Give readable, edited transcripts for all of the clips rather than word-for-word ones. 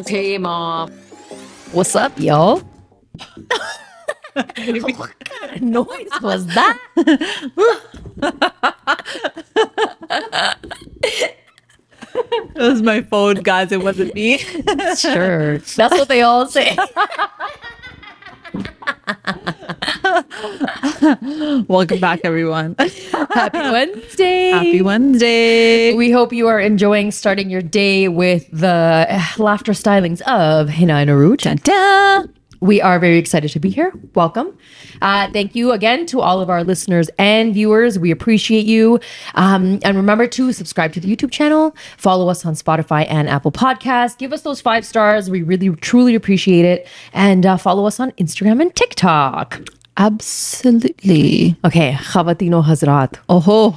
Okay, Mom. What's up, yo? What kind of noise was that? It was my phone, guys. It wasn't me. Sure. That's what they all say. Welcome back, everyone. Happy Wednesday. Happy Wednesday. We hope you are enjoying starting your day with the laughter stylings of Hina and Uruje. Ta-ta. We are very excited to be here. Welcome. Thank you again to all of our listeners and viewers. We appreciate you. And remember to subscribe to the YouTube channel, follow us on Spotify and Apple Podcasts. Give us those 5 stars. We really, truly appreciate it. And follow us on Instagram and TikTok. Absolutely. Okay, Khawateen Hazrat. Oh.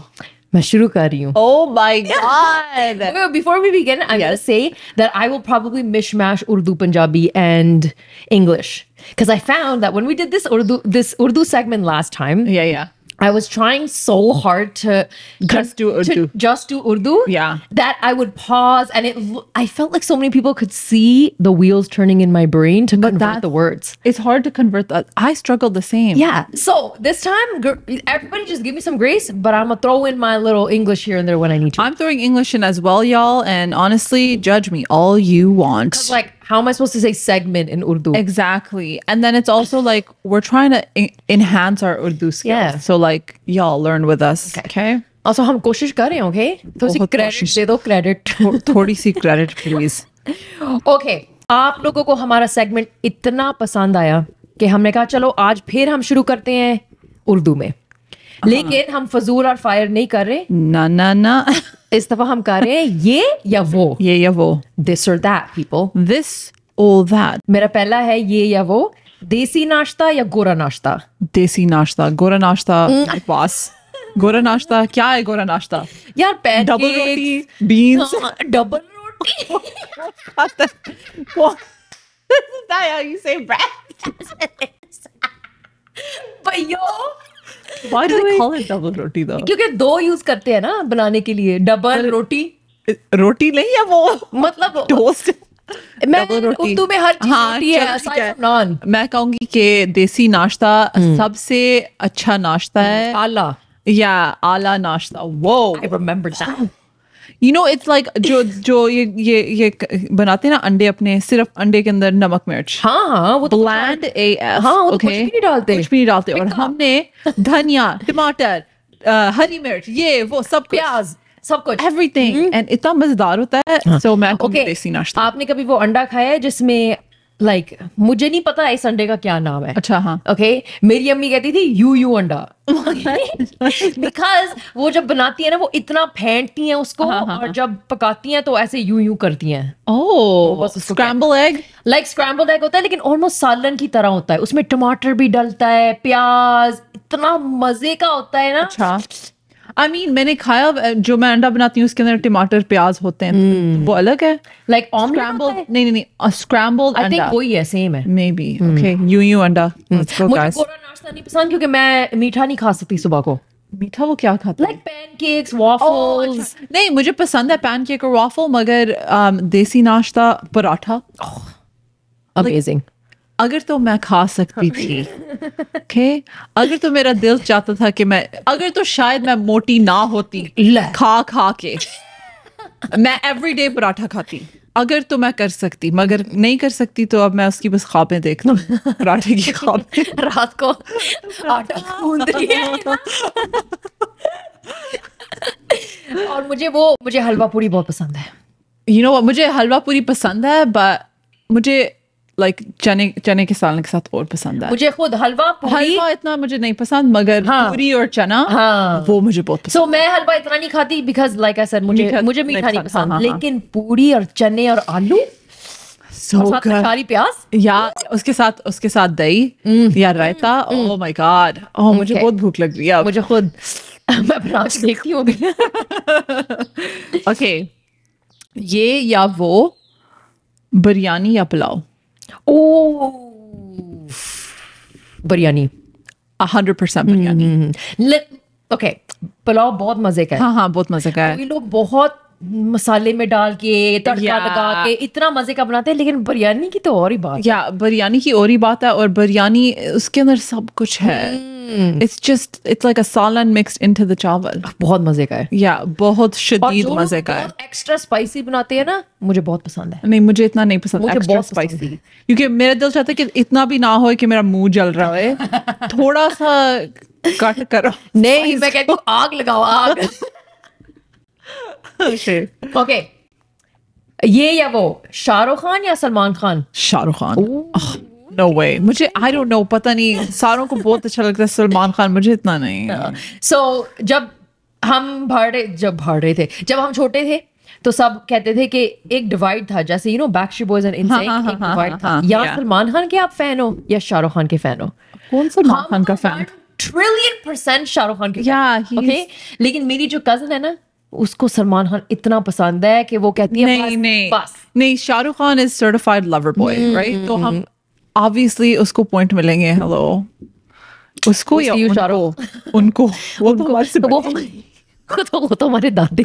मैं शुरू कर रही हूँ. Oh my God. Wait, before we begin, I'm going to say that I will probably mishmash Urdu, Punjabi, and English. Because I found that when we did this Urdu segment last time, Yeah. I was trying so hard to Just do Urdu. just do Urdu. Yeah. That I would pause, and I felt like so many people could see the wheels turning in my brain to convert the words. It's hard to convert that. I struggled the same. Yeah. So this time, everybody just give me some grace, but I'm going to throw in my little English here and there when I need to. I'm throwing English in as well, y'all. And honestly, judge me all you want. Like, how am I supposed to say segment in Urdu? Exactly. And then it's also like we're trying to enhance our Urdu skills. Yeah. So like y'all learn with us. Okay. Also, हम कोशिश कर रहे हैं, okay? तो बहुत credit कोशिश। दे दो credit. थोड़ी सी credit please. Okay. आप लोगों को हमारा segment इतना पसंद आया कि हमने कहा चलो आज फिर हम शुरू करते हैं उर्दू में. लेकिन हम फजूल और फायर नहीं कर रहे. ना. इस दफा हम कर रहे हैं ये या वो. ये या वो. This or that, people. This or that. मेरा पहला है ये या वो. देसी नाश्ता या गोरा नाश्ता. देसी नाश्ता. गोरा नाश्ता. My boss. गोरा नाश्ता. क्या है गोरा नाश्ता? यार pancakes. Double roti. Beans. Double roti. What? Isn't that how you say bread? But yo. Why do they call it double roti though? क्योंकि 2 यूज करते हैं ना बनाने के लिए. डबल रोटी. रोटी नहीं है वो. मतलब टोस्ट. मैं उर्दू में हर चीज रोटी है aside from naan. मैं कहूंगी कि देसी नाश्ता सबसे अच्छा नाश्ता है. आला. Yeah, आला नाश्ता. Whoa. I remember that. You know, it's like जो ये बनाते हैं ना अंडे अपने सिर्फ अंडे के अंदर नमक मिर्च. हाँ वो Bland AF. हाँ वो okay? कुछ भी नहीं डालते. कुछ भी नहीं डालते. और हमने धनिया, टमाटर, हरी मिर्च, ये वो सब कुछ. प्याज सब कुछ. Everything. And इतना मजेदार होता है. So मैं कहूँगी देसी नाश्ता. आपने कभी वो अंडा खाया है जिसमें like मुझे नहीं पता इस अंडे का क्या नाम है. अच्छा हाँ. Okay, मेरी अम्मी कहती थी यू अंडा. Because वो जब बनाती है ना वो इतना फेंटती हैं उसको और जब पकाती हैं तो ऐसे यू करती हैं. Oh, scrambled egg. Like scrambled egg होता है लेकिन almost सालन की तरह होता है. उसमें टमाटर भी डलता है, प्याज, इतना मजे का होता है ना. अच्छा. I mean, मैंने खाया जो मैं अंडा बनाती हूँ उसके अंदर टमाटर प्याज होते हैं. वो अलग है. Like omelette Scrambled. नहीं. Scrambled I अंडा. think वही है, same है. Maybe. Okay. यू अंडा. Let's go, मुझे guys. गोरा नाश्ता नहीं पसंद क्योंकि मैं मीठा नहीं खा सकती सुबह को. मीठा वो क्या खाता है? Like pancakes, waffles. नहीं, मुझे पसंद है पैनकेक और waffle मगर देसी नाश्ता पराठा. Amazing. अगर तो मैं खा सकती थी. Okay? अगर तो मेरा दिल चाहता था कि अगर तो शायद मैं मोटी ना होती खा के मैं एवरीडे पराठा खाती. अगर तो मैं कर सकती मगर नहीं कर सकती तो अब मैं उसकी बस ख्वाबें देखती हूँ. पराठे की ख्वाबें. रात को आटा गूंद रही है. और मुझे हलवा पूरी बहुत पसंद है. You know what? मुझे हलवा पूरी पसंद है but मुझे like चने के सालन के साथ और पसंद है. मुझे खुद हलवा इतना मुझे नहीं पसंद मगर पूरी और चना वो मुझे बहुत पसंद. So मैं हलवा इतना नहीं खाती because like I said मुझे मीठा नहीं पसंद. लेकिन पूरी और चने और आलू so good. सारी प्याज या उसके साथ दही या रायता. Oh my god. Oh मुझे बहुत भूख लग रही है. मुझे खुद मैं बना के देखती हूँ. Okay. ये या वो बिरयानी या पुलाव. बिरयानी 100% बिरयानी. Okay, पुलाव बहुत मजे का है. हाँ बहुत मजे का है. कोई लोग बहुत مسالے میں ڈال کے تڑکا لگا کے اتنا مزے کا بناتے ہیں, لیکن بریانی کی تو اور ہی بات. یا بریانی کی اور ہی بات ہے, اور بریانی اس کے اندر سب کچھ ہے. it's like a سالن mixed into the چاول. بہت مزے کا ہے. یا بہت شدید مزے کا ہے. ایکسٹرا اسپائسی بناتے ہیں نا, مجھے بہت پسند ہے. نہیں مجھے اتنا نہیں پسند, مجھے بہت اسپائسی, کیونکہ میرا دل چاہتا ہے کہ اتنا بھی نہ ہو کہ میرا منہ جل رہا ہے, تھوڑا سا کٹ کرو. نہیں میں کہتی ہوں آگ لگاؤ, آگ. اوکے, یہ یا وہ شاہ رخ خان یا سلمان خان؟ شاہ رخ خان. نو وے, مجھے آئی ڈونٹ نو, پتہ نہیں, ساروں کو بہت اچھا لگتا ہے سلمان خان, مجھے اتنا نہیں. سو جب ہم چھوٹے تھے تو سب کہتے تھے کہ ایک ڈیوائڈ تھا, جیسے یو نو بیکسٹریٹ بوائز اینڈ انسینک, ایک ڈیوائڈ تھا, یا سلمان خان کے آپ فین ہو یا شاہ رخ خان کے فین ہو. کون سلمان خان کا فین؟ ٹریلین % شاہ رخ خان کے. لیکن میری جو کزن ہے نا, اس کو سلمان خان اتنا پسند ہے کہ وہ کہتی ہے نہیں, شاہ رخ خان از سرٹیفائڈ لور بوائے, رائٹ؟ تو ہم obviously اس کو پوائنٹ ملیں گے. ہیلو, اس کو یا ان کو, وہ تو ہمارے دادے.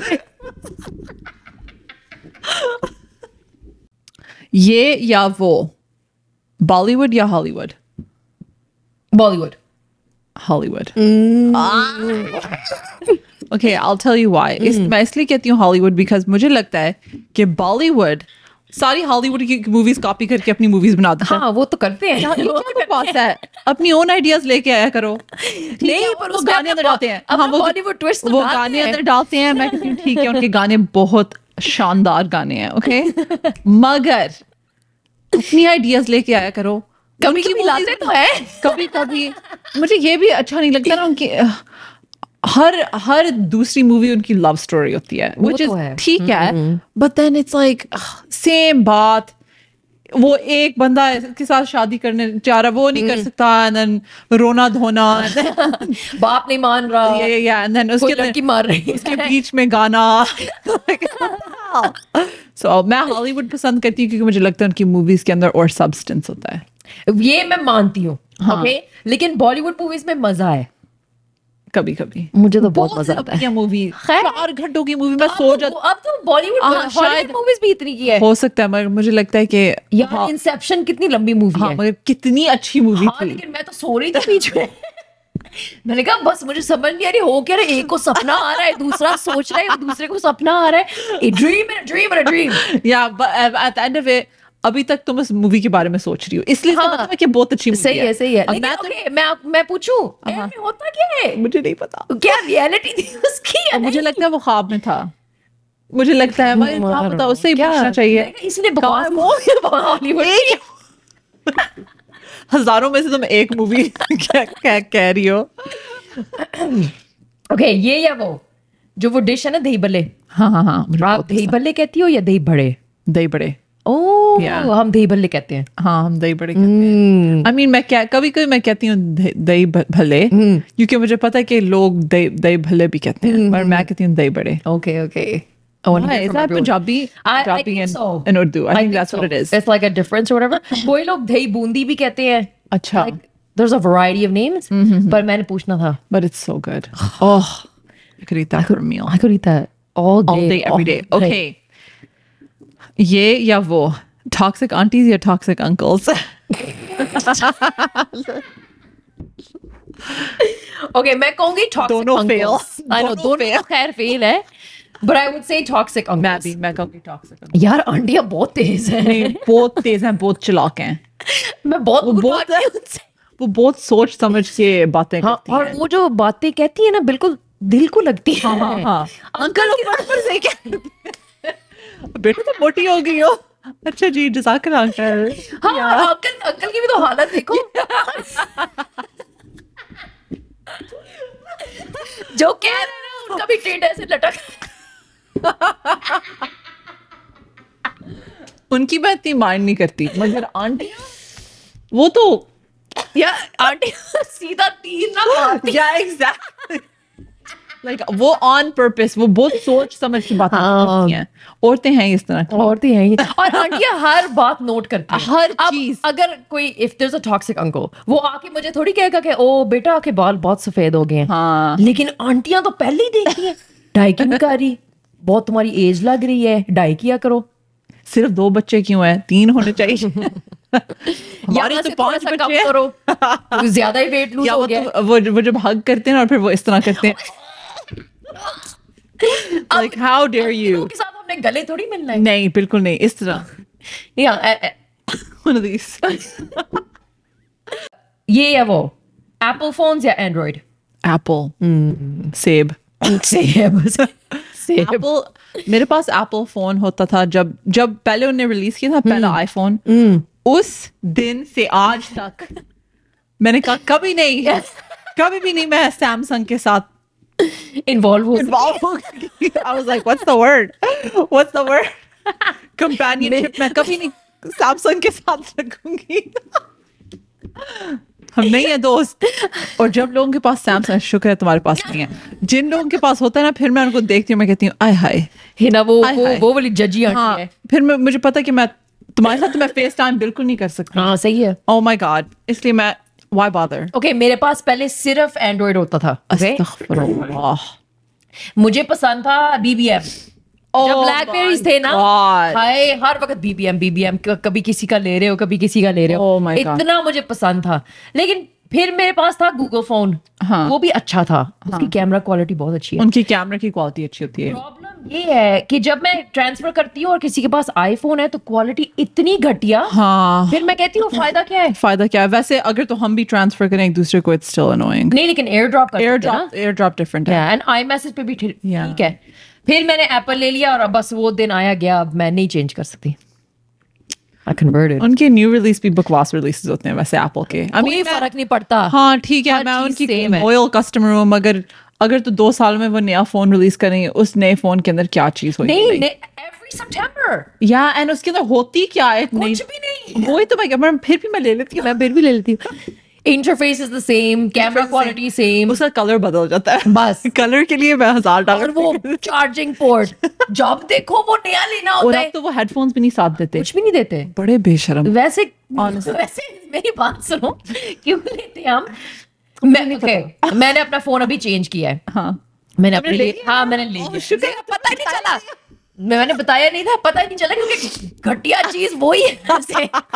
یہ یا وہ بالی ووڈ یا Hollywood? Bollywood. Hollywood. Okay, I'll tell you why. میں اس لیے کہتی ہوں ہالی ووڈ بیکاز مجھے لگتا ہے کہ بالی ووڈ ساری ہالی ووڈ کی موویز کاپی کر کے اپنی موویز بنا دیتے ہیں. ہاں وہ تو کرتے ہیں, کیا بات ہے, اپنی اون آئیڈیاز لے کے آیا کرو. نہیں پر وہ گانے اندر ڈالتے ہیں, وہ گانے اندر ڈالتے ہیں. میں کہتی ہوں ٹھیک ہے, ان کے گانے بہت شاندار گانے ہیں, اوکے, مگر اپنی آئیڈیاز لے کے آیا کرو. کبھی کبھی لاتے تو ہے, کبھی کبھی. مجھے یہ بھی اچھا نہیں لگتا نا ان کی ہر دوسری مووی ان کی لو اسٹوری ہوتی ہے, which is ٹھیک ہے, but then it's like same بات. وہ ایک بندہ کے ساتھ شادی کرنے چاہ رہا, وہ نہیں کر سکتا, and then رونا دھونا, باپ نہیں مان رہا, and then اس کے لڑکی مار رہی, اس کے بیچ میں گانا. So میں ہالی ووڈ پسند کرتی ہوں کیونکہ مجھے لگتا ہے ان کی موویز کے اندر اور سبسٹینس ہوتا ہے. یہ میں مانتی ہوں, اوکے, لیکن بالی ووڈ موویز میں مزہ ہے. کبھی کبھی مجھے تو بہت مزہ آتا ہے. مووی 4 گھنٹوں کی مووی میں سو جاتی. اب تو بالی ووڈ شاید موویز بھی اتنی کی ہے, ہو سکتا ہے, مگر مجھے لگتا ہے کہ یار انسیپشن کتنی لمبی مووی ہے, مگر کتنی اچھی مووی تھی. لیکن میں تو سو رہی تھی بیچ میں. میں نے کہا بس مجھے سمجھ نہیں آ رہی ہو کیا رہا ہے, ایک کو سپنا آ رہا ہے, دوسرا سوچ رہا ہے, دوسرے کو سپنا آ رہا ہے, ڈریم. یا at the end of it ابھی تک تم اس مووی کے بارے میں سوچ رہی ہو, اس لیے مطلب ہے کہ بہت اچھی مووی ہے. صحیح ہے. میں پوچھوں ہوتا کیا ہے, مجھے نہیں پتا کیا ریئلٹی تھی اس کی. مجھے لگتا ہے وہ خواب میں تھا, مجھے لگتا ہے پتا, اس سے ہی پوچھنا چاہیے. اس نے ہالی ووڈ ہزاروں میں سے تم ایک مووی کہہ رہی ہو. اوکے, یہ یا وہ جو وہ ڈش ہے نا دہی بلے. ہاں, آپ دہی بلے کہتی ہو یا دہی بڑے؟ دہی بڑے. ہم دہی بھلے کہتے ہیں. ہاں, ہم دہی بڑے کہتے ہیں. I mean, میں کبھی کبھی میں کہتی ہوں دہی بھلے, کیونکہ مجھے پتا ہے کہ لوگ دہی بھلے بھی کہتے ہیں, پر میں کہتی ہوں دہی بڑے. Okay. Is that Punjabi and Urdu? I think that's what it is. It's like a difference or whatever. کوئی لوگ دہی بوندی بھی کہتے ہیں. اچھا. There's a variety of names. پر میں نے پوچھنا تھا. But it's so good. Oh, I could eat that for a meal. I could eat that all day, every day. Okay. یہ یا وہ ٹاکسک آنٹیز یا ٹاکسک انکلس؟ اوکے, میں کہوں گی دونوں خیر فیل ہے, but I would say toxic uncles. میں کہوں گی ٹاکسک. یار آنٹیاں بہت تیز ہیں, بہت تیز ہیں, بہت چلاک ہیں. میں وہ بہت سوچ سمجھ کے باتیں کرتی ہیں, اور وہ جو باتیں کہتی ہیں نا بالکل دل کو لگتی ہے. ہاں, انکل بیٹا تو موٹی ہو گئی ہو. اچھا جی, جزاک اللہ انکل. ہاں, انکل کی بھی تو حالت دیکھو, جو کہہ رہے ہیں ان کا بھی ٹیڈ ایسے لٹک. ان کی بات اتنی مائنڈ نہیں کرتی, مگر آنٹی وہ تو یا آنٹی سیدھا تیر نہ مارتی. یا ایگزیکٹلی, لائک وہ آن پرپس, وہ بہت سوچ سمجھ کی باتیں کرتی ہیں. عورتیں ہیں اس طرح کی, عورتیں ہیں, اور آنٹیاں ہر بات نوٹ کرتی ہیں, ہر چیز. اگر کوئی if there's a toxic uncle, وہ آ کے مجھے تھوڑی کہے گا کہ او بیٹا آپ کے بال بہت سفید ہو گئے ہیں. ہاں, لیکن آنٹیاں تو پہلے ہی دیکھتی ہیں ڈائی کی بھی کاری, बहुत तुम्हारी एज लग रही है, डाई किया करो. सिर्फ 2 बच्चे क्यों हैं, 3 होने चाहिए. हमारे तो 5 बच्चे हैं. करो, ज्यादा ही वेट लूज या हो गया. वो जब हग करते हैं और फिर वो इस तरह करते हैं. Like how dare you. के साथ हमने गले थोड़ी मिलना है. नहीं, बिल्कुल नहीं, इस तरह. One of these. ये है वो एप्पल फोन्स या एंड्रॉइड. Apple. सेब. Apple, मेरे पास एप्पल फोन होता था जब पहले उन्होंने रिलीज किया था पहला आईफोन. उस दिन से आज तक मैंने कहा कभी भी नहीं मैं सैमसंग के साथ इन्वॉल्व हो. I was like, what's the word? Companionship मैं कभी नहीं सैमसंग के साथ रखूंगी. हम नहीं है दोस्त. और जब लोगों के पास सैमसंग, शुक्र है तुम्हारे पास नहीं है. जिन लोगों के पास होता है ना, फिर मैं उनको देखती हूँ, मैं कहती हूँ आय हाय हिना, वो वाली जजी आंटी है. फिर मुझे पता है कि मैं तुम्हारे साथ तो मैं फेस टाइम बिल्कुल नहीं कर सकती. हाँ सही है. Oh my God, इसलिए मैं why bother? Okay, मेरे पास पहले सिर्फ एंड्रॉइड होता था. अस्तगफिरुल्लाह. मुझे पसंद था BBM. जब ब्लैकबेरीज थे ना, हाय हर वक्त BBM, कभी किसी का ले रहे हो, कभी किसी का ले रहे हो. Oh my God. इतना मुझे पसंद था. लेकिन फिर मेरे पास था गूगल फोन. वो भी अच्छा था. उसकी कैमरा क्वालिटी बहुत अच्छी है. उनकी कैमरा की क्वालिटी अच्छी होती है. प्रॉब्लम ये है कि जब मैं ट्रांसफर करती हूँ और किसी के पास आईफोन है तो क्वालिटी इतनी घटिया. हाँ, फिर मैं कहती हूँ फायदा क्या है. वैसे अगर तो हम भी ट्रांसफर करें एक दूसरे को, इट्स स्टिल अनोइंग. नहीं, लेकिन एयर ड्रॉप डिफरेंट है. एंड iMessage पे भी ठीक है. फिर मैंने एप्पल ले लिया और अब बस वो दिन आया गया. अब मैं नहीं चेंज कर सकती. I converted. उनके न्यू रिलीज भी बकवास रिलीजेस होते हैं वैसे एप्पल के. कोई फर्क नहीं पड़ता. हाँ ठीक है, मैं उनकी लॉयल कस्टमर हूँ, मगर अगर तो 2 साल में वो नया फोन रिलीज करेंगे, उस नए फोन के अंदर क्या चीज होगी? नहीं, every September. या एंड उसके अंदर होती क्या है? कुछ भी नहीं. वही तो मैं फिर भी ले लेती हूँ. Interface is the same, camera quality same. उसका कलर बदल जाता है बस. कलर के लिए मैं $1000. और वो चार्जिंग पोर्ट जब देखो वो नया लेना होता है. और अब तो वो हेडफोन्स भी नहीं साथ देते. कुछ भी नहीं देते. बड़े बेशरम. वैसे मेरी बात सुनो, क्यों लेते हम? मैंने अपना फोन अभी चेंज किया है. मैंने ले लिया. पता ही नहीं चला. मैंने बताया नहीं था, पता ही नहीं चला, क्योंकि घटिया चीज वही है.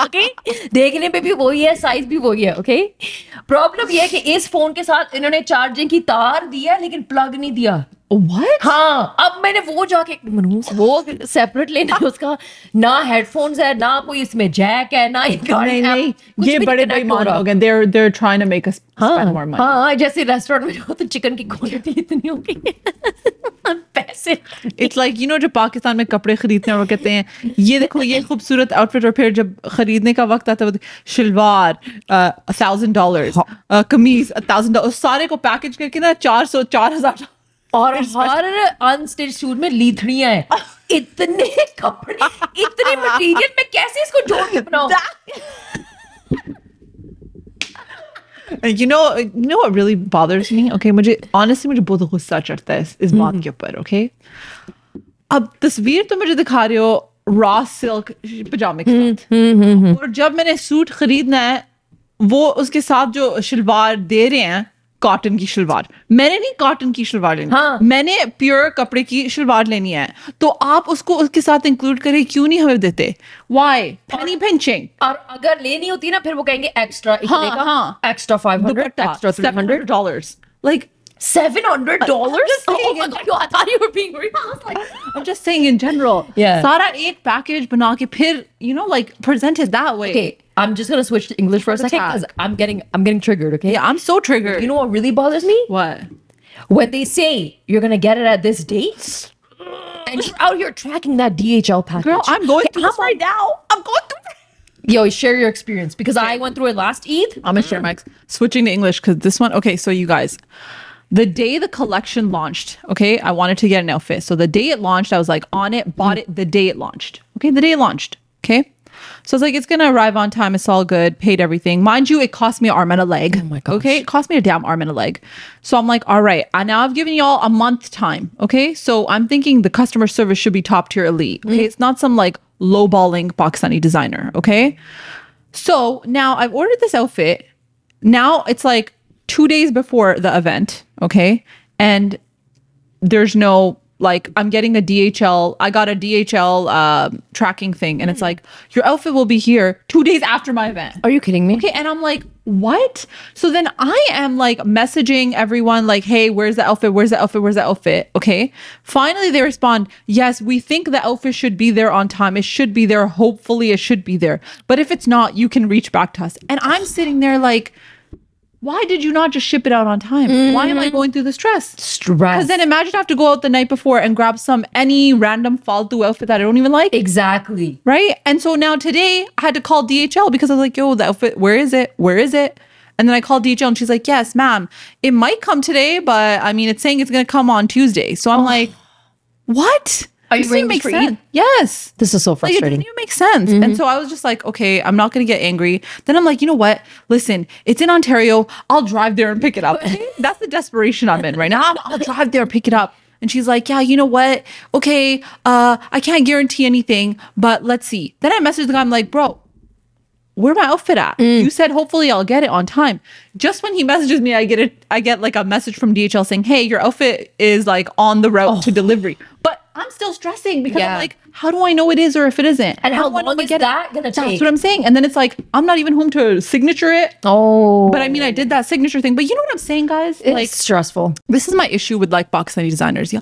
ओके, देखने पे भी वही है, साइज भी वही है. ओके, प्रॉब्लम ये है कि इस फोन के साथ इन्होंने चार्जिंग की तार दिया लेकिन प्लग नहीं दिया. What? हाँ, अब मैंने वो जाके वो सेपरेट लेना है. उसका ना हेडफोन्स है, ना कोई इसमें जैक है, ना नहीं, ये बड़े बेईमान हो गए. They're trying to make us spend more money. हाँ, जैसे रेस्टोरेंट में जाओ तो चिकन की क्वालिटी इतनी होगी. पैसे. It's like जब पाकिस्तान में कपड़े खरीदते हैं और कहते हैं ये देखो ये खूबसूरत आउटफिट, और फिर जब खरीदने का वक्त आता है शलवार $1,000, कमीज $1,000, सारे को पैकेज करके ना 400-4,000. और हर अनस्टिच सूट में लीथड़ियां हैं. इतने कपड़े, इतने मटेरियल, में कैसे इसको जोड़ के बनाऊं? You know what really bothers me? Okay, मुझे बहुत गुस्सा चढ़ता है इस बात के ऊपर. Okay, अब तस्वीर तो मुझे दिखा रहे हो रॉ सिल्क पजामे के साथ, और जब मैंने सूट खरीदना है वो उसके साथ जो शलवार दे रहे हैं कॉटन की शलवार, मैंने नहीं कॉटन की शलवार लेनी. मैंने प्योर कपड़े की शलवार लेनी है, तो आप उसको उसके साथ इंक्लूड करें, क्यों नहीं हमें देते? Why? Penny pinching. और अगर लेनी होती है ना, फिर वो कहेंगे extra extra $500, extra $300. Like $700? Oh my God, I thought you were being real. I was like, I'm just saying in general. Yeah. सारा एक पैकेज बना के फिर like present it that way. Okay, I'm just gonna switch to English for a second because I'm getting triggered. Okay. Yeah, I'm so triggered. You know what really bothers me? What? When they say you're gonna get it at this date, and you're out here tracking that DHL package. Girl, I'm going through this right now. I'm going through. Yo, share your experience, because I went through it last Eid. I'm gonna share my switching to English because this one. Okay, so you guys. The day the collection launched, okay, I wanted to get an outfit. So the day it launched, I was like on it, bought it the day it launched. Okay, the day it launched. Okay. So I was like, it's going to arrive on time. It's all good. Paid everything. Mind you, it cost me an arm and a leg. Oh my gosh. Okay. It cost me a damn arm and a leg. So I'm like, all right. Now I've given y'all a month time. Okay. So I'm thinking the customer service should be top tier elite. Okay. It's not some like lowballing Pakistani designer. Okay. So now I've ordered this outfit. Now it's like 2 days before the event, okay? And there's no like I'm getting a DHL. I got a DHL tracking thing, and it's like your outfit will be here 2 days after my event. Are you kidding me? Okay, and I'm like, what? So then I am like messaging everyone like, hey, where's the outfit? Where's the outfit? Where's the outfit? Okay. Finally, they respond, yes, we think the outfit should be there on time. It should be there. Hopefully it should be there. But if it's not, you can reach back to us. And I'm sitting there like, why did you not just ship it out on time? Why am I going through the stress? Because then imagine I have to go out the night before and grab any random faltu outfit that I don't even like. Exactly. Right? And so now today I had to call DHL because I was like, yo, the outfit, where is it? Where is it? And then I called DHL and she's like, yes, ma'am, it might come today, but I mean, it's saying it's going to come on Tuesday. So I'm like, what? Are you ready make for sense? Eid? Yes. This is so Like, it frustrating. doesn't even make sense. And so I was just like, okay, I'm not going to get angry. Then I'm like, you know what? Listen, it's in Ontario. I'll drive there and pick it up. That's the desperation I'm in right now. I'll drive there and pick it up. And she's like, yeah, you know what? Okay, I can't guarantee anything, but let's see. Then I messaged the guy. I'm like, bro, where my outfit at? You said hopefully I'll get it on time. Just when he messages me, I get like a message from DHL saying, hey, your outfit is like on the route to delivery. But I'm still stressing because I'm like, how do I know it is or if it isn't? And how long is that going to take? That's what I'm saying. And then it's like, I'm not even home to signature it. Oh. But I mean, I did that signature thing. But you know what I'm saying, guys? It's Like, stressful. this is my issue with like Pakistani designers. Yeah.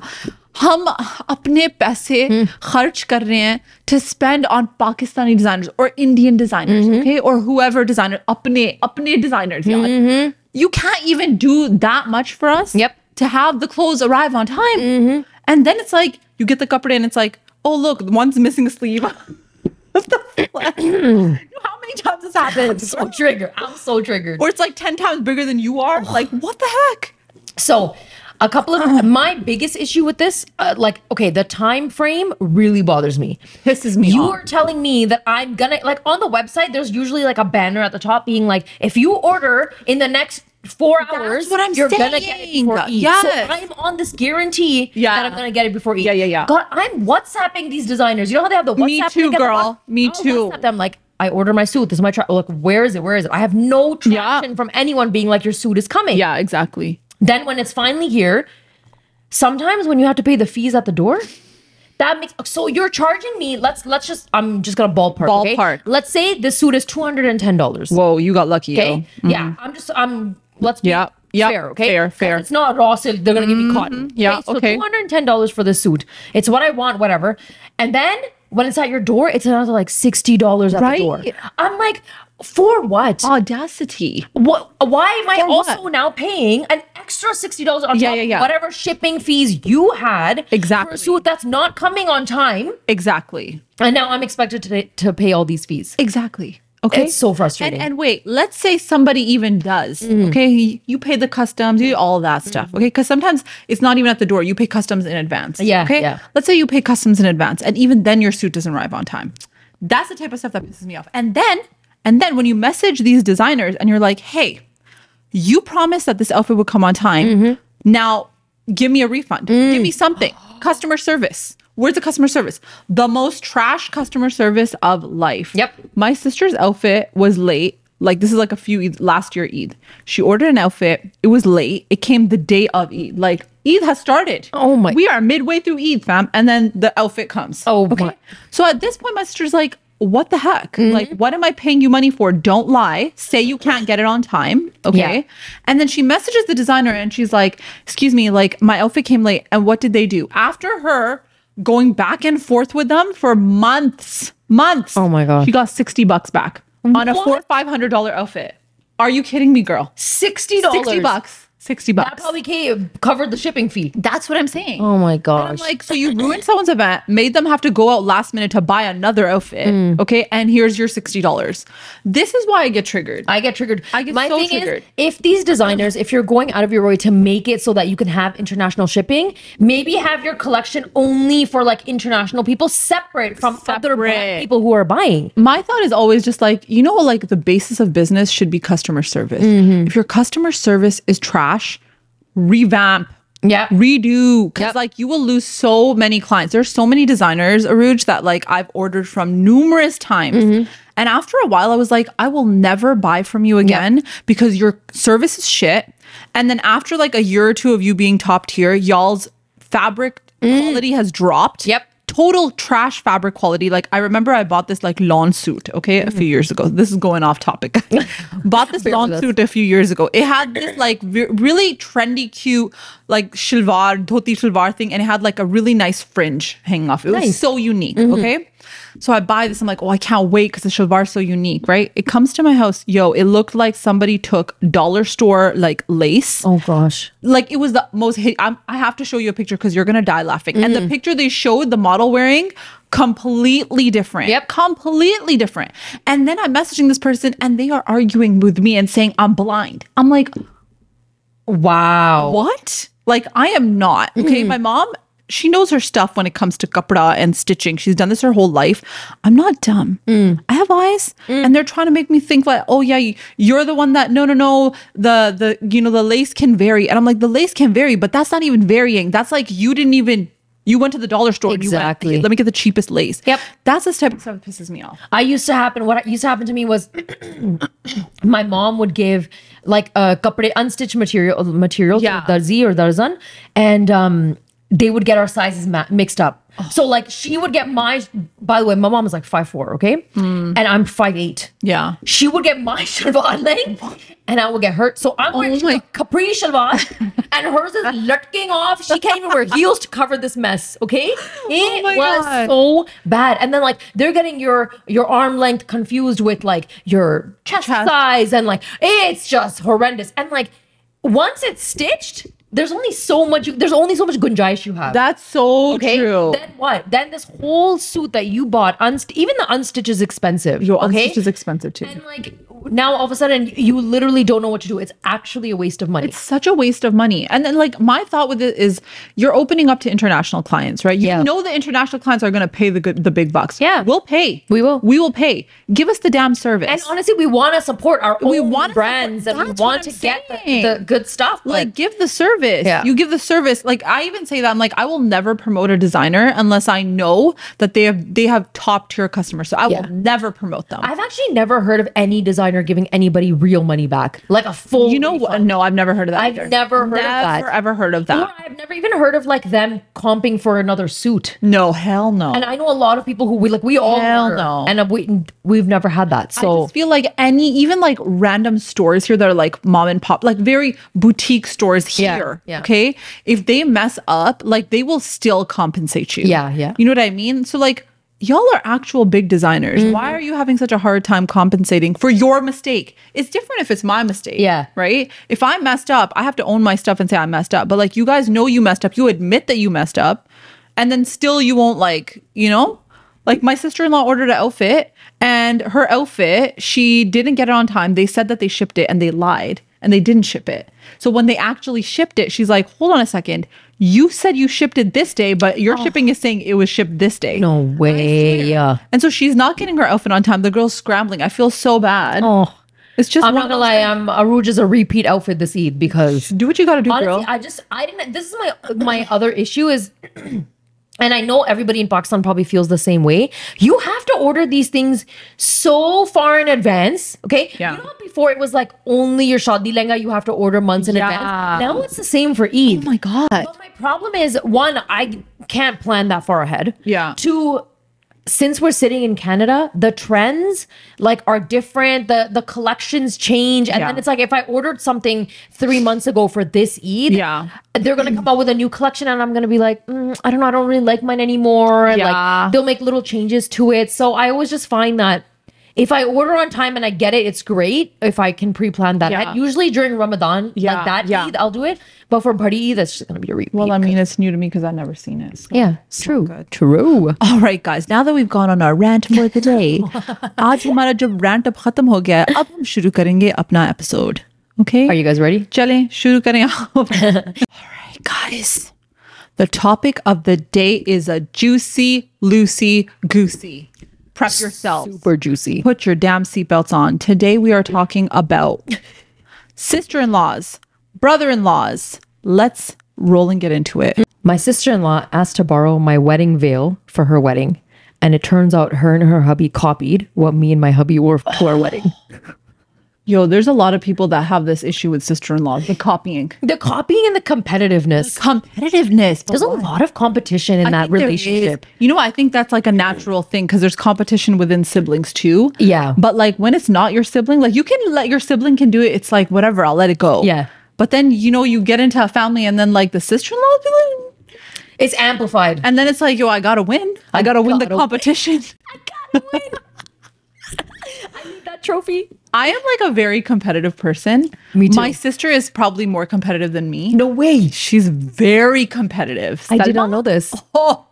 हम अपने पैसे खर्च कर रहे हैं to spend on Pakistani designers or Indian designers, okay? Or whoever designer, अपने designers. Yeah. You can't even do that much for us to have the clothes arrive on time. And then it's like, you get the kapde and it's like, oh, look, one's missing a sleeve. What the fuck? How many times has happened? I'm so triggered. I'm so triggered. Or it's like 10 times bigger than you are. Like, what the heck? So a couple of my biggest issue with this, like, okay, the time frame really bothers me. Pisses me You off. are telling me that I'm gonna, like, on the website, there's usually like a banner at the top being like, if you order in the next 4 hours, what I'm you're gonna saying. get it before Eid. Yes. So I'm on this guarantee that I'm gonna get it before Eid. Yeah. God, I'm WhatsApping these designers. You know how they have the WhatsApp? Me too, to get the girl. Me I'll too. WhatsApp them like, I order my suit. This is my look. Where is it? Where is it? I have no traction from anyone being like, your suit is coming. Yeah, exactly. Then when it's finally here, sometimes when you have to pay the fees at the door, that makes, so you're charging me, let's just, I'm just gonna ballpark. Okay? Let's say this suit is $210. Whoa, you got lucky. Okay. Yeah. Let's be fair. Okay. Fair. It's not raw silk. They're gonna give me cotton. Yeah. Okay. So $210 for this suit. It's what I want, whatever. And then when it's at your door, it's another like $60 at the door. I'm like, for what? Audacity. What? Why am I also now paying an extra $60 on top of whatever shipping fees you had for a suit that's not coming on time? Exactly. And now I'm expected to pay all these fees. Exactly. Okay. It's so frustrating. And wait, let's say somebody even does. Okay. You pay the customs, you do all that stuff. Okay. Because sometimes it's not even at the door. You pay customs in advance. Yeah. Okay. Yeah. Let's say you pay customs in advance and even then your suit doesn't arrive on time. That's the type of stuff that pisses me off. And then when you message these designers and you're like, hey, you promised that this outfit would come on time. Now give me a refund. Give me something. Customer service. Where's the customer service? The most trash customer service of life. Yep. My sister's outfit was late. Like, this is like last year Eid. She ordered an outfit. It was late. It came the day of Eid. Like, Eid has started. Oh my. We are midway through Eid, fam. And then the outfit comes. Oh, okay. my. So at this point, my sister's like, what the heck? Like, what am I paying you money for? Don't lie. Say you can't get it on time. Okay. Yeah. And then she messages the designer and she's like, excuse me, like, my outfit came late. And what did they do? After her going back and forth with them for months. Oh my God. She got $60 back on a $400 or $500 outfit. Are you kidding me, girl? $60. $60. $60. That probably covered the shipping fee. That's what I'm saying. Oh my And gosh. I'm like, so you ruined someone's event, made them have to go out last minute to buy another outfit. Okay. And here's your $60. This is why I get triggered. I get triggered. My so thing triggered. is, if these designers, if you're going out of your way to make it so that you can have international shipping, maybe have your collection only for like international people, separate from other black people who are buying. My thought is always just like, you know, like the basis of business should be customer service. If your customer service is trash, revamp. Redo. Because like you will lose so many clients. There's so many designers, Uruje, that like I've ordered from numerous times. And after a while I was like, I will never buy from you again because your service is shit. And then after like a year or two of you being top tier, y'all's fabric quality has dropped. Yep. Total trash fabric quality. Like I remember I bought this like lawn suit, okay, a few years ago. This is going off topic. Bought this lawn suit a few years ago. It had this like really trendy, cute like shilwar, dhoti shilwar thing, and it had like a really nice fringe hanging off. It was so unique, okay? So I buy this. I'm like, oh, I can't wait because the shilwar is so unique, right? It comes to my house. Yo, it looked like somebody took dollar store like lace. Oh gosh. Like it was the most I have to show you a picture because you're gonna die laughing. And the picture they showed the model wearing, completely different. Yep. Completely different. And then I'm messaging this person and they are arguing with me and saying I'm blind. I'm like, wow. what? Like I am not. Okay. My mom, she knows her stuff when it comes to kapda and stitching. She's done this her whole life. I'm not dumb. I have eyes, and they're trying to make me think like, oh yeah, you're the one that no. The the lace can vary, and I'm like, the lace can vary, but that's not even varying. That's like you went to the dollar store. Exactly. And you went, let me get the cheapest lace. Yep. That's the type of stuff that pisses me off. What used to happen to me was my mom would give like kapde unstitched material Yeah. to darzi or darzan, and they would get our sizes mixed up. So like she would get my, by the way, my mom is like 5'4", okay? And I'm 5'8". Yeah. She would get my shalwar length and I would get hurt. So I'm wearing a capri shalwar and hers is lutking off. She can't even wear heels to cover this mess, okay? It was so bad. And then like they're getting your arm length confused with like your chest size and like it's just horrendous. And like once it's stitched, there's only so much gunjaish you have. That's so true. Then what? Then this whole suit that you bought, even the unstitch is expensive. Your unstitch is expensive too. And like now all of a sudden you literally don't know what to do. It's actually a waste of money. It's such a waste of money. And then like my thought with it is you're opening up to international clients, right? You know the international clients are going to pay the big bucks. Yeah. We'll pay. We will pay. Give us the damn service. And honestly, we want to support our own brands and we want to get the good stuff. Like give the service. Yeah. You give the service. Like I even say that I'm like, I will never promote a designer unless I know that they have top tier customers. So I will never promote them. I've actually never heard of any designer giving anybody real money back. Like a full refund. No, I've never heard of that. I've never heard of that. Never ever heard of that. Or I've never even heard of like them comping for another suit. No, hell no. And I know a lot of people who we all hell no. And we've never had that. So I just feel like even like random stores here that are like mom and pop, like very boutique stores here. Yeah. Okay. If they mess up, like they will still compensate you. Yeah. You know what I mean? So like y'all are actual big designers. Why are you having such a hard time compensating for your mistake? It's different if it's my mistake. Yeah. Right? If I messed up, I have to own my stuff and say I messed up. But like you guys know you messed up. You admit that you messed up. And then still you won't like, like my sister-in-law ordered an outfit and her outfit, she didn't get it on time. They said that they shipped it and they lied and they didn't ship it. So when they actually shipped it, she's like, hold on a second. You said you shipped it this day, but your shipping is saying it was shipped this day. No way. And so she's not getting her outfit on time. The girl's scrambling. I feel so bad. Oh, it's just I'm not gonna lie. Aruj is a repeat outfit this Eid because do what you gotta do, honestly, girl. I didn't. This is my other issue is. And I know everybody in Pakistan probably feels the same way. You have to order these things so far in advance. Okay. Yeah. You know how before it was like only your shadi lehenga you have to order months in advance. Now it's the same for Eid. Oh my God. But my problem is one, I can't plan that far ahead. Yeah. Two, since we're sitting in Canada, the trends like are different. The collections change. And then it's like if I ordered something 3 months ago for this Eid, they're gonna come out with a new collection and I'm gonna be like, I don't know, I don't really like mine anymore. And like they'll make little changes to it. So I always just find that if I order on time and I get it, it's great if I can pre-plan that. Usually during Ramadan, like that Eid, I'll do it. But for Badi Eid, that's just going to be a repeat. Well, I mean, it's new to me because I've never seen it. So it's true. Good. True. All right, guys. Now that we've gone on our rant for the day, आज हमारा जब rant अब खत्म हो गया, अब हम शुरू करेंगे अपना episode. Okay? Are you guys ready? चलें, शुरू करें. All right, guys. The topic of the day is a juicy, loosey, goosey. Prep yourself. Super juicy. Put your damn seatbelts on. Today we are talking about sister-in-laws, brother-in-laws. Let's roll and get into it. My sister-in-law asked to borrow my wedding veil for her wedding. And it turns out her and her hubby copied what me and my hubby wore to our wedding. Yo, there's a lot of people that have this issue with sister-in-laws, the copying. The copying and the competitiveness. Competitiveness. There's a lot of competition in that relationship. You know, I think that's like a natural thing because there's competition within siblings too. Yeah. But like when it's not your sibling, like you can let your sibling can do it. It's like, whatever, I'll let it go. Yeah. But then, you know, you get into a family and then like the sister-in-law will be like, it's amplified. and then it's like, yo, I gotta win. I gotta win the competition. I gotta win. I need that trophy. I am like a very competitive person. Me too. My sister is probably more competitive than me. No way. She's very competitive. I did not know this. Oh,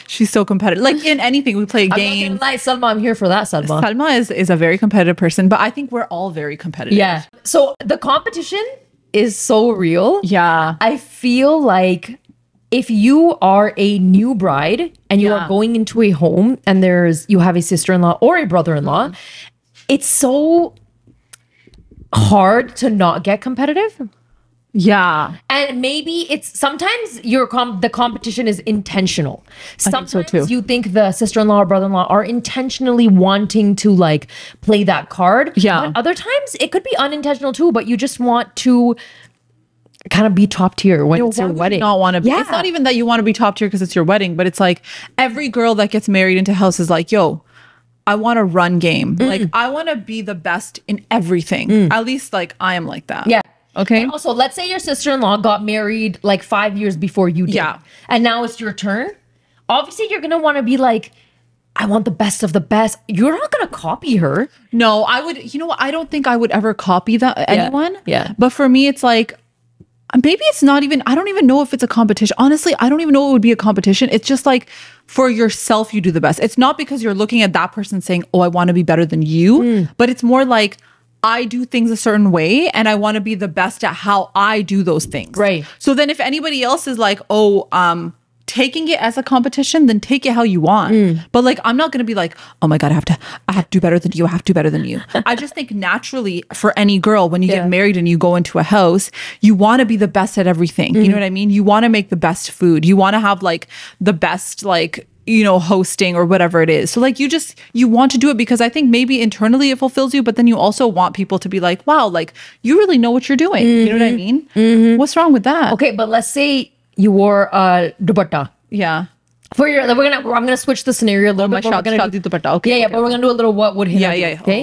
she's so competitive. Like in anything, we play games. I'm not gonna lie, Salma, I'm here for that, Salma. Salma is a very competitive person, but I think we're all very competitive. Yeah. So the competition is so real. Yeah. I feel like if you are a new bride and you are going into a home and you have a sister-in-law or a brother-in-law, it's so hard to not get competitive. Yeah. And maybe it's sometimes the competition is intentional. Sometimes so too. you think the sister-in-law or brother-in-law are intentionally wanting to like play that card. Yeah. But other times it could be unintentional too, but you just want to kind of be top tier when it's your wedding. Not want to be. Yeah. It's not even that you want to be top tier because it's your wedding, but it's like every girl that gets married into house is like, yo, I want to run game. Like I want to be the best in everything. At least like I am like that. Yeah. Okay. And also, let's say your sister-in-law got married like 5 years before you did. Yeah. And now it's your turn. Obviously, you're going to want to be like, I want the best of the best. You're not going to copy her. No, I would, you know what? I don't think I would ever copy anyone. Yeah. But for me, it's like, maybe it's not even, I don't even know if it's a competition. Honestly, I don't even know it would be a competition. It's just like for yourself, you do the best. It's not because you're looking at that person saying, oh, I want to be better than you. But it's more like, I do things a certain way and I want to be the best at how I do those things. Right. So then if anybody else is like, oh, taking it as a competition, then take it how you want. But like, I'm not going to be like, oh my God, I have to do better than you. I have to do better than you. I just think naturally for any girl, when you get married and you go into a house, you want to be the best at everything. You know what I mean? You want to make the best food. You want to have like the best, like, you know, hosting or whatever it is. So like you want to do it because I think maybe internally it fulfills you, but then you also want people to be like, wow, like you really know what you're doing. You know what I mean? What's wrong with that? Okay, but let's say you wore a dupatta. Yeah. I'm gonna switch the scenario a little bit. Shadi dupatta. Okay. Yeah, but we're gonna do a little what would Hina Yeah. do, okay?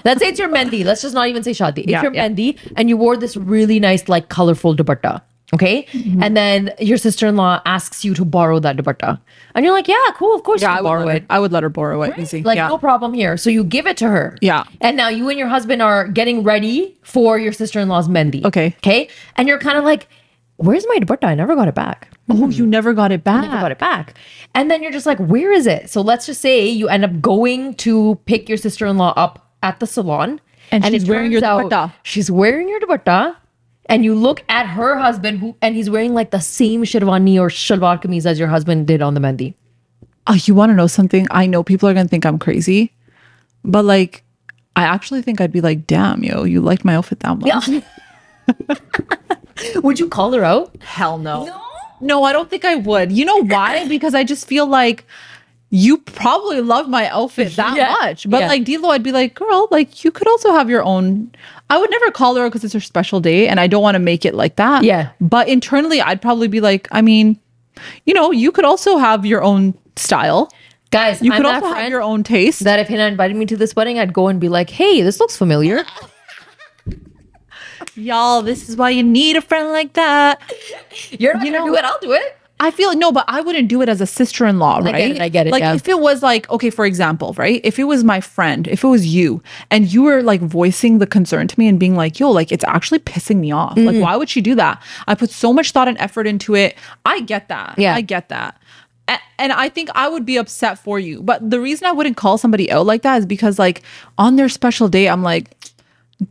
Let's say it's your mendi. Let's just not even say shadi. It's your mendi, and you wore this really nice, like, colorful dupatta. Okay, and then your sister-in-law asks you to borrow that dupatta, and you're like, "Yeah, cool, of course, you can borrow it." I would let her borrow it. Easy. Like, no problem here. So you give it to her. Yeah. And now you and your husband are getting ready for your sister-in-law's mendi. Okay, and you're kind of like, "Where's my dupatta? I never got it back." Oh, you never got it back. Never got it back. And then you're just like, where is it? So let's just say you end up going to pick your sister-in-law up at the salon. And she's wearing your dupatta. She's wearing your dupatta. And you look at her husband and he's wearing like the same sherwani or shalwar kameez as your husband did on the mendi. Oh, you want to know something? I know people are going to think I'm crazy. But like, I actually think I'd be like, damn, yo, you liked my outfit that much. Yeah. Would you call her out? Hell no. No, I don't think I would. You know why? Because I just feel like you probably love my outfit that much. But like Dilo, I'd be like, girl, like you could also have your own. I would never call her because it's her special day and I don't want to make it like that. Yeah. But internally, I'd probably be like, I mean, you know, you could also have your own style. Guys, you could also have your own taste. That if Hina invited me to this wedding, I'd go and be like, hey, this looks familiar. Y'all, this is why you need a friend like that. You're not gonna do it, I'll do it. I feel no, but I wouldn't do it as a sister-in-law, right? I get it. Like if it was like, okay, for example, right? If it was my friend, if it was you and you were like voicing the concern to me and being like, yo, like it's actually pissing me off. Like, why would she do that? I put so much thought and effort into it. I get that. Yeah. I get that. And I think I would be upset for you. But the reason I wouldn't call somebody out like that is because like on their special day, I'm like,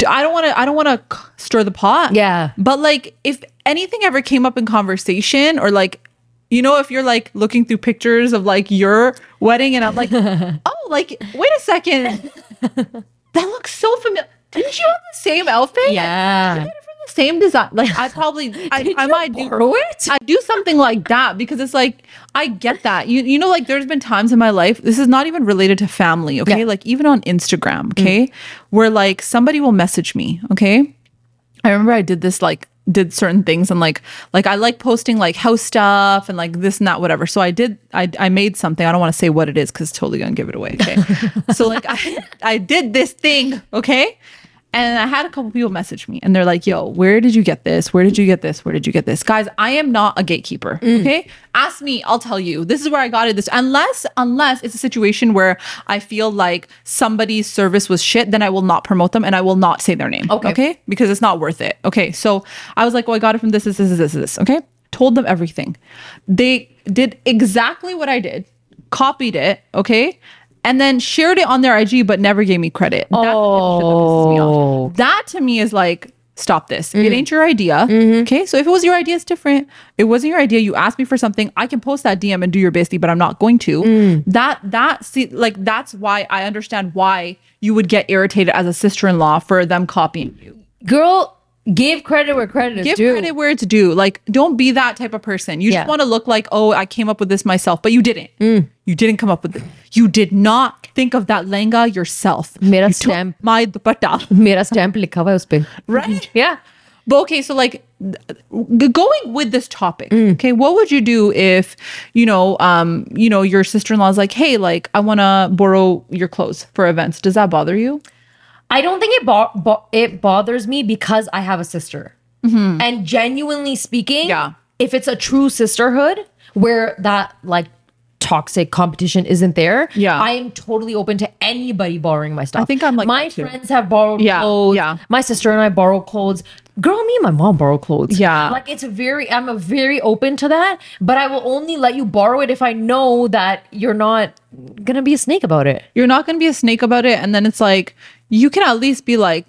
I don't want to stir the pot. Yeah. But like if anything ever came up in conversation or like, you know, if you're like looking through pictures of like your wedding and I'm like, oh, like, wait a second. That looks so familiar. Didn't you have the same outfit? Yeah. Did you get it from the the same design. Like I might borrow it. I do something like that because it's like I get that. You know, like there's been times in my life, this is not even related to family, okay? Yeah. Like even on Instagram, okay? Where like somebody will message me, okay? I remember I did certain things and like I like posting like house stuff and like this and that, whatever. So I made something. I don't want to say what it is because it's totally gonna give it away. Okay. So like I did this thing, okay? And I had a couple people message me and they're like, yo, where did you get this? Where did you get this? Where did you get this? Guys, I am not a gatekeeper. Okay. Ask me, I'll tell you. This is where I got it. This unless it's a situation where I feel like somebody's service was shit, then I will not promote them and I will not say their name. Okay. Because it's not worth it. Okay. So I was like, oh, I got it from this. Okay. Told them everything. They did exactly what I did, copied it. Okay. And then shared it on their IG, but never gave me credit. That's the shit that pisses me off. That to me is like, stop this. It ain't your idea. Okay. So if it was your idea, it's different. It wasn't your idea. You asked me for something. I can post that DM and do your bestie, but I'm not going to. That's why I understand why you would get irritated as a sister-in-law for them copying you. Girl, give credit where credit is due. Give credit where it's due. Like, don't be that type of person. You just want to look like, oh, I came up with this myself, but you didn't. You didn't come up with it. You did not think of that lehenga yourself. Mera stamp. My dupatta. Mera stamp likha hua hai uspe. Right? Yeah. But okay, so like going with this topic, okay, what would you do if, your sister-in-law is like, hey, like I want to borrow your clothes for events. Does that bother you? I don't think it bothers me because I have a sister. And genuinely speaking, if it's a true sisterhood where that like toxic competition isn't there, I am totally open to anybody borrowing my stuff. I think I'm like my friends have borrowed clothes. My sister and I borrow clothes. Girl, me and my mom borrow clothes. Like I'm very open to that, but I will only let you borrow it if I know that you're not gonna be a snake about it. You're not gonna be a snake about it, and then it's like you can at least be like,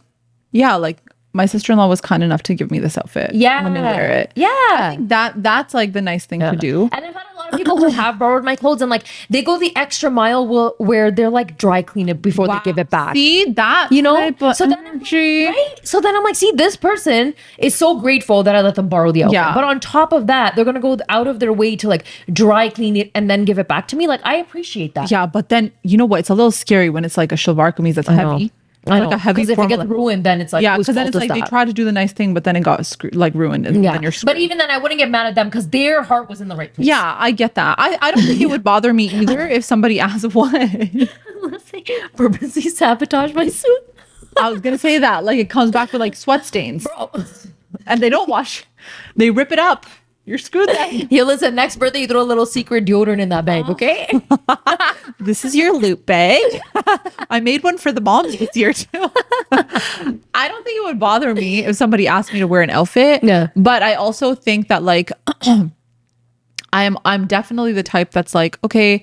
yeah, like my sister-in-law was kind enough to give me this outfit. Let me wear it. I think that's like the nice thing to do. And I've had a lot of people who have borrowed my clothes and like they go the extra mile where they're like dry clean it before they give it back. See that, so then I'm like, see, this person is so grateful that I let them borrow the outfit. But on top of that, they're gonna go out of their way to like dry clean it and then give it back to me. Like I appreciate that. Yeah, but then you know what? It's a little scary when it's like a shalwar kameez that's heavy. I know, like a heavy if it gets ruined, then it's like because then it's like they try to do the nice thing, but then it got ruined, and then you're screwed. But even then, I wouldn't get mad at them because their heart was in the right place. Yeah, I get that. I don't think it would bother me either if somebody asked what. Let's say purposely sabotage my suit. I was gonna say that like it comes back with like sweat stains, bro, and they don't wash. They rip it up. You're screwed then. Yeah, listen, next birthday, you throw a little secret deodorant in that bag, okay? This is your loot bag. I made one for the moms this year too. I don't think it would bother me if somebody asked me to wear an outfit. Yeah. But I also think that like I'm definitely the type that's like, okay,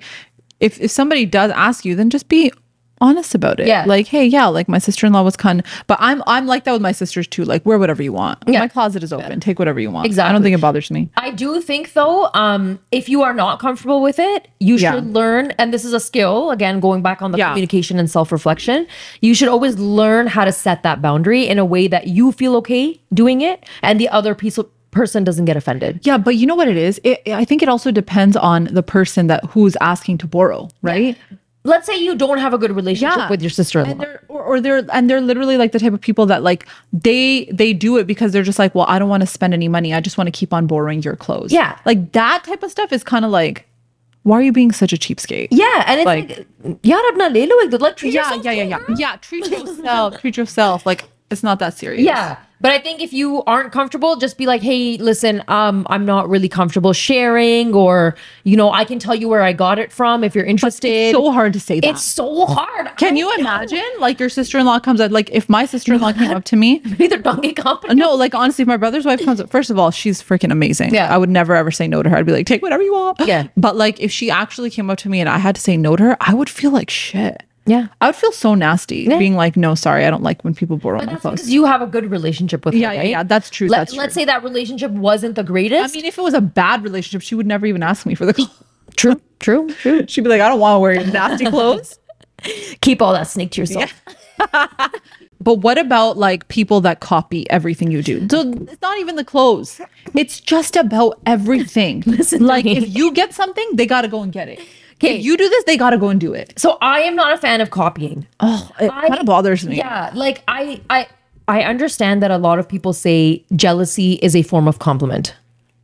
if somebody does ask you, then just be honest about it. Yeah. Like, hey, yeah, like my sister-in-law was but I'm like that with my sisters too. Like wear whatever you want. My closet is open. Take whatever you want. Exactly. I don't think it bothers me. I do think though, if you are not comfortable with it, you should learn, and this is a skill, again, going back on the communication and self-reflection, you should always learn how to set that boundary in a way that you feel okay doing it and the other person doesn't get offended. Yeah, but you know what it is? I think it also depends on the person who's asking to borrow, right? Yeah. Let's say you don't have a good relationship with your sister-in-law. And they're literally like the type of people that like they do it because they're just like, well, I don't want to spend any money. I just want to keep on borrowing your clothes. Yeah. Like that type of stuff is kind of like, why are you being such a cheapskate? Yeah. And it's like yaar apna le lo ek do, like treat yourself. Yeah. Treat yourself. Treat yourself. Like it's not that serious. Yeah. But I think if you aren't comfortable, just be like, hey, listen, I'm not really comfortable sharing, or, I can tell you where I got it from if you're interested. It's so hard to say that. It's so hard. Can you imagine? Like your sister-in-law comes out, like if my sister-in-law came up to me. No, like honestly, if my brother's wife comes up, first of all, she's freaking amazing. Yeah. I would never ever say no to her. I'd be like, take whatever you want. Yeah. But like if she actually came up to me and I had to say no to her, I would feel like shit. Yeah. I would feel so nasty being like, no, sorry, I don't like when people borrow my clothes. Because you have a good relationship with her, right? Yeah, that's true. Let's say that relationship wasn't the greatest. I mean, if it was a bad relationship, she would never even ask me for the clothes. True. She'd be like, I don't want to wear your nasty clothes. Keep all that snake to yourself. But what about like people that copy everything you do? So it's not even the clothes. It's just about everything. Listen to like me. if you get something, they got to go and get it. Okay. If you do this, they got to go and do it. So I am not a fan of copying. Oh, it kind of bothers me. Yeah, like I understand that a lot of people say jealousy is a form of compliment.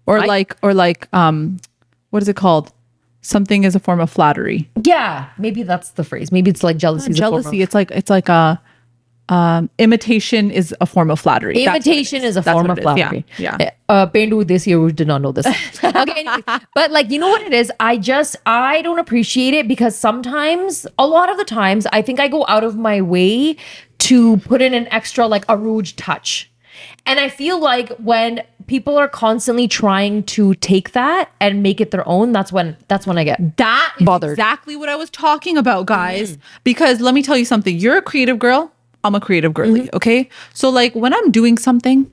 Or what is it called? Something is a form of flattery. Yeah, maybe that's the phrase. Maybe it's like jealousy. Is Jealousy. It's like a imitation is a form of flattery. Imitation is a form of flattery. Yeah. Pendu this year did not know this. Okay, anyways, but like, you know what it is? I don't appreciate it because sometimes, a lot of the times, I think I go out of my way to put in an extra like Uruje touch. And I feel like when people are constantly trying to take that and make it their own, that's when I get That is bothered. exactly what I was talking about, guys. Because let me tell you something. You're a creative girl. I'm a creative girly. Okay. So like when I'm doing something,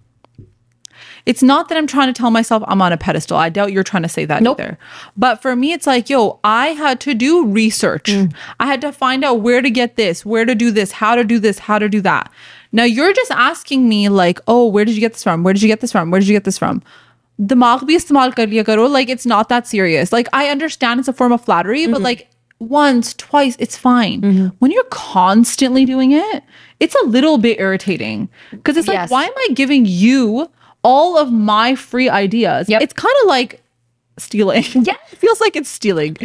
it's not that I'm trying to tell myself I'm on a pedestal. I doubt you're trying to say that either. But for me, it's like, yo, I had to do research. I had to find out where to get this, where to do this, how to do this, how to do that. Now you're just asking me like, oh, where did you get this from? Where did you get this from? Where did you get this from? Dimag bhi istemal kar liya karo. Like, it's not that serious. Like, I understand it's a form of flattery, but like once, twice, it's fine. When you're constantly doing it, it's a little bit irritating because it's like, Yes. why am I giving you all of my free ideas? Yep. It's kind of like stealing. Yeah. It feels like it's stealing.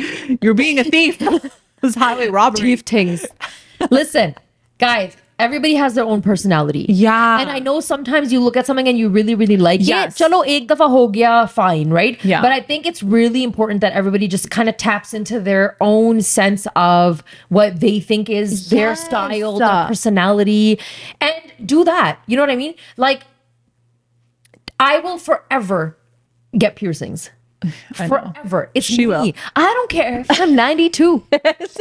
You're being a thief. It's highway robbery. Thief things. Listen, guys, everybody has their own personality. Yeah. And I know sometimes you look at something and you really, really like Yes. it. Chalo, ek dafa ho gaya, fine, right? Yeah. But I think it's really important that everybody just kind of taps into their own sense of what they think is their Yes. style, their personality, and do that. You know what I mean? Like, I will forever get piercings. Forever. It's She me. will. I don't care if I'm 92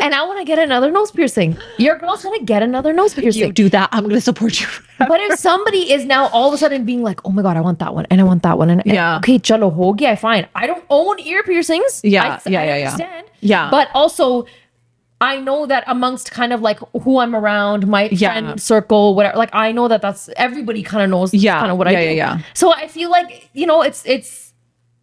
and I want to get another nose piercing. Your girl's going to get another nose piercing. You do that, I'm going to support you. But if somebody is now all of a sudden being like, oh my God, I want that one and I want that one. And Yeah. okay, chalo ho gaya, fine. I don't own ear piercings. Yeah, I yeah. understand. Yeah. But also, I know that amongst kind of like who I'm around, my friend circle, whatever, like I know that that's everybody kind of knows kind of what I do. Yeah. So I feel like, you know, it's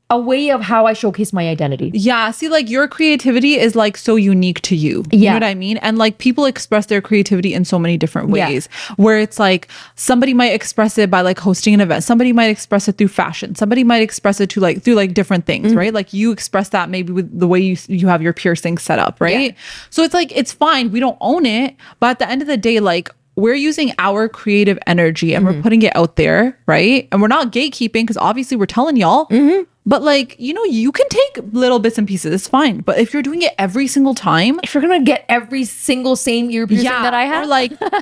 a way of how I showcase my identity. Yeah, see, like your creativity is like so unique to you. You know what I mean? And like people express their creativity in so many different ways. Where it's like somebody might express it by like hosting an event. Somebody might express it through fashion. Somebody might express it through like different things, right? Like you express that maybe with the way you have your piercing set up, right? So it's like it's fine. We don't own it, but at the end of the day, like we're using our creative energy and we're putting it out there, right? And we're not gatekeeping because obviously we're telling y'all. But like, you know, you can take little bits and pieces. It's fine. But if you're doing it every single time, If you're gonna get every single same ear piercing that I have,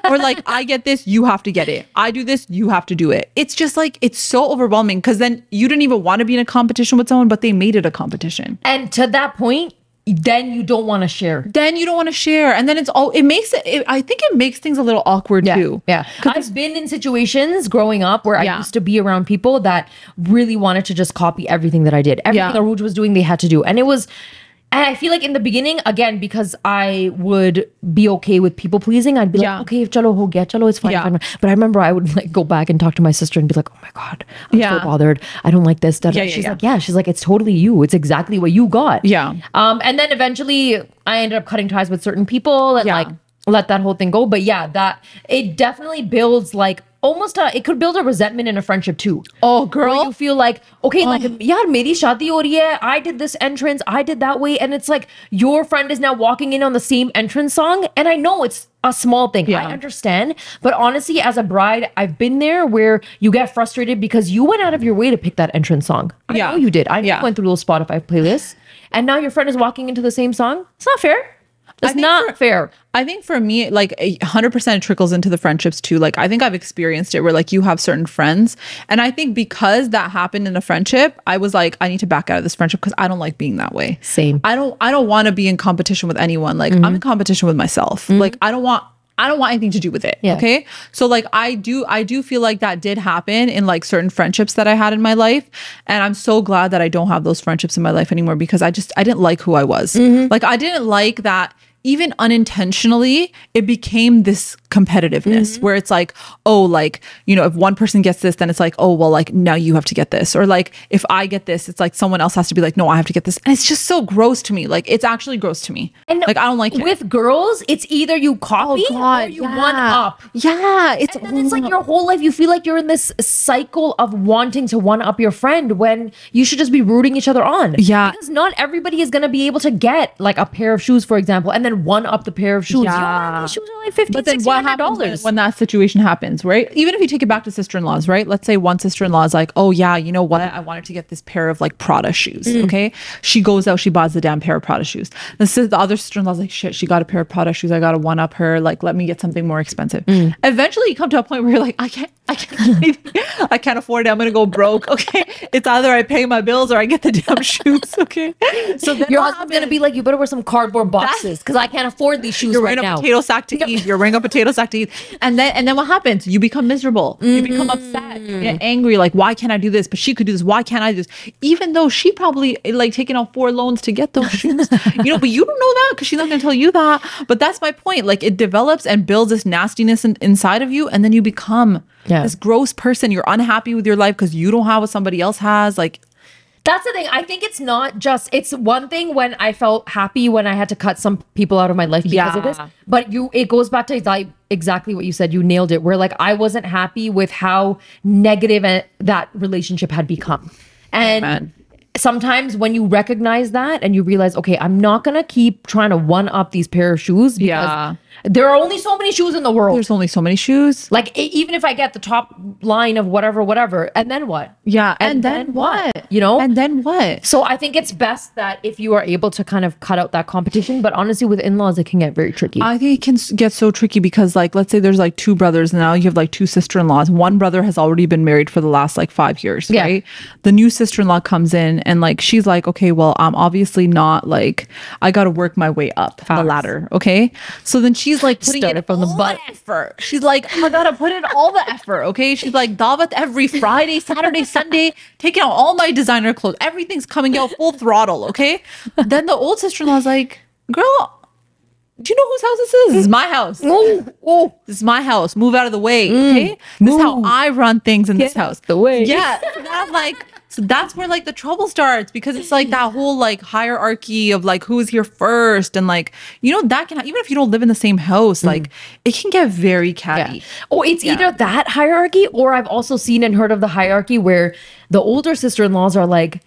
or like I get this, you have to get it. I do this, you have to do it. It's just like it's so overwhelming because then you didn't even want to be in a competition with someone, but they made it a competition. and to that point, then you don't want to share. Then you don't want to share, and then I think it makes things a little awkward too. Yeah. I've been in situations growing up where I Yeah. used to be around people that really wanted to just copy everything that I did. Everything that Uruje was doing, they had to do. And I feel like in the beginning, again, because I would be okay with people pleasing, I'd be like, okay, chalo ho gaya, chalo, it's fine, Yeah. fine. But I remember I would like go back and talk to my sister and be like, oh my God, I'm so Yeah. bothered. I don't like this. Da, da. Yeah, She's yeah. like, it's totally you. It's exactly what you got. Yeah. And then eventually I ended up cutting ties with certain people and like let that whole thing go. But yeah, that it definitely builds like almost it could build a resentment in a friendship too. Oh, Where girl. you feel like, okay, like, yaar, meri shaadi ho rahi hai. I did this entrance, I did that way. And it's like your friend is now walking in on the same entrance song. And I know it's a small thing. Yeah. I understand. But honestly, as a bride, I've been there where you get frustrated because you went out of your way to pick that entrance song. I know you did. I know you went through those Spotify playlists. And now your friend is walking into the same song. It's not fair. It's not fair. I think for me, like 100% it trickles into the friendships too. Like I think I've experienced it where like you have certain friends. And I think because that happened in a friendship, I was like, I need to back out of this friendship because I don't like being that way. Same. I don't want to be in competition with anyone. Like I'm in competition with myself. Like I don't want anything to do with it. Yeah. Okay. So like I do feel like that did happen in like certain friendships that I had in my life. And I'm so glad that I don't have those friendships in my life anymore because I didn't like who I was. Like I didn't like that even unintentionally, it became this competitiveness where it's like, oh, like, you know, if one person gets this, then it's like, oh, well, like now you have to get this. Or like, if I get this, it's like someone else has to be like, no, I have to get this. And it's just so gross to me. Like, it's actually gross to me. And like, I don't like it. With girls, it's either you copy or you one up. Yeah. And then it's like your whole life, you feel like you're in this cycle of wanting to one up your friend when you should just be rooting each other on. Yeah. Because not everybody is going to be able to get like a pair of shoes, for example, and then one up the pair of shoes. Yeah. These shoes are like $50, But then what happens when that situation happens, right? Even if you take it back to sister-in-laws, right? Let's say one sister-in-law is like, oh yeah, you know what? I wanted to get this pair of like Prada shoes. Okay. She goes out, she buys the damn pair of Prada shoes. The other sister-in-law's like, shit, she got a pair of Prada shoes. I got to one up her. Like, let me get something more expensive. Eventually you come to a point where you're like, I can't afford it. I'm going to go broke. Okay. It's either I pay my bills or I get the damn shoes. Okay. So then your husband's going to be like, you better wear some cardboard boxes because I can't afford these shoes right now. You're wearing a potato sack to eat. You're wearing a potato sack to eat. And then what happens? You become miserable. You become upset. You get angry. Like, why can't I do this? But she could do this. Why can't I do this? Even though she probably like taken out 4 loans to get those shoes, you know, but you don't know that because she's not going to tell you that. But that's my point. Like, it develops and builds this nastiness inside of you. And then you become this gross person. You're unhappy with your life because you don't have what somebody else has. Like, that's the thing. I think it's not just, it's one thing when I felt happy when I had to cut some people out of my life because of this, but it goes back to exactly what you said. You nailed it. Where like, I wasn't happy with how negative that relationship had become. And sometimes when you recognize that and you realize, okay, I'm not going to keep trying to one up these pair of shoes because there are only so many shoes in the world. There's only so many shoes. Like, even if I get the top line of whatever, and then what? Yeah. And then what? You know? And then what? So I think it's best that if you are able to kind of cut out that competition, but honestly with in-laws, it can get very tricky. I think it can get so tricky because like, let's say there's like 2 brothers and now you have like 2 sister-in-laws. One brother has already been married for the last like 5 years, right? The new sister-in-law comes in and like, she's like, okay, well, I'm obviously not like, I got to work my way up the ladder. Okay. So then she's like putting it from the butt effort. She's like, I gotta put in all the effort. Okay. She's like, Davat every Friday, Saturday, Sunday, taking out all my designer clothes. Everything's coming out full throttle. Okay. Then the old sister-in-law is like, girl, do you know whose house this is? This is my house. This is my house. Move out of the way. Okay. This is how I run things in this house. The way. Yeah. So then I'm like, so that's where like the trouble starts because it's like that whole like hierarchy of like who is here first and like, you know, that can, even if you don't live in the same house, like it can get very catty. Oh, it's either that hierarchy or I've also seen and heard of the hierarchy where the older sister-in-laws are like,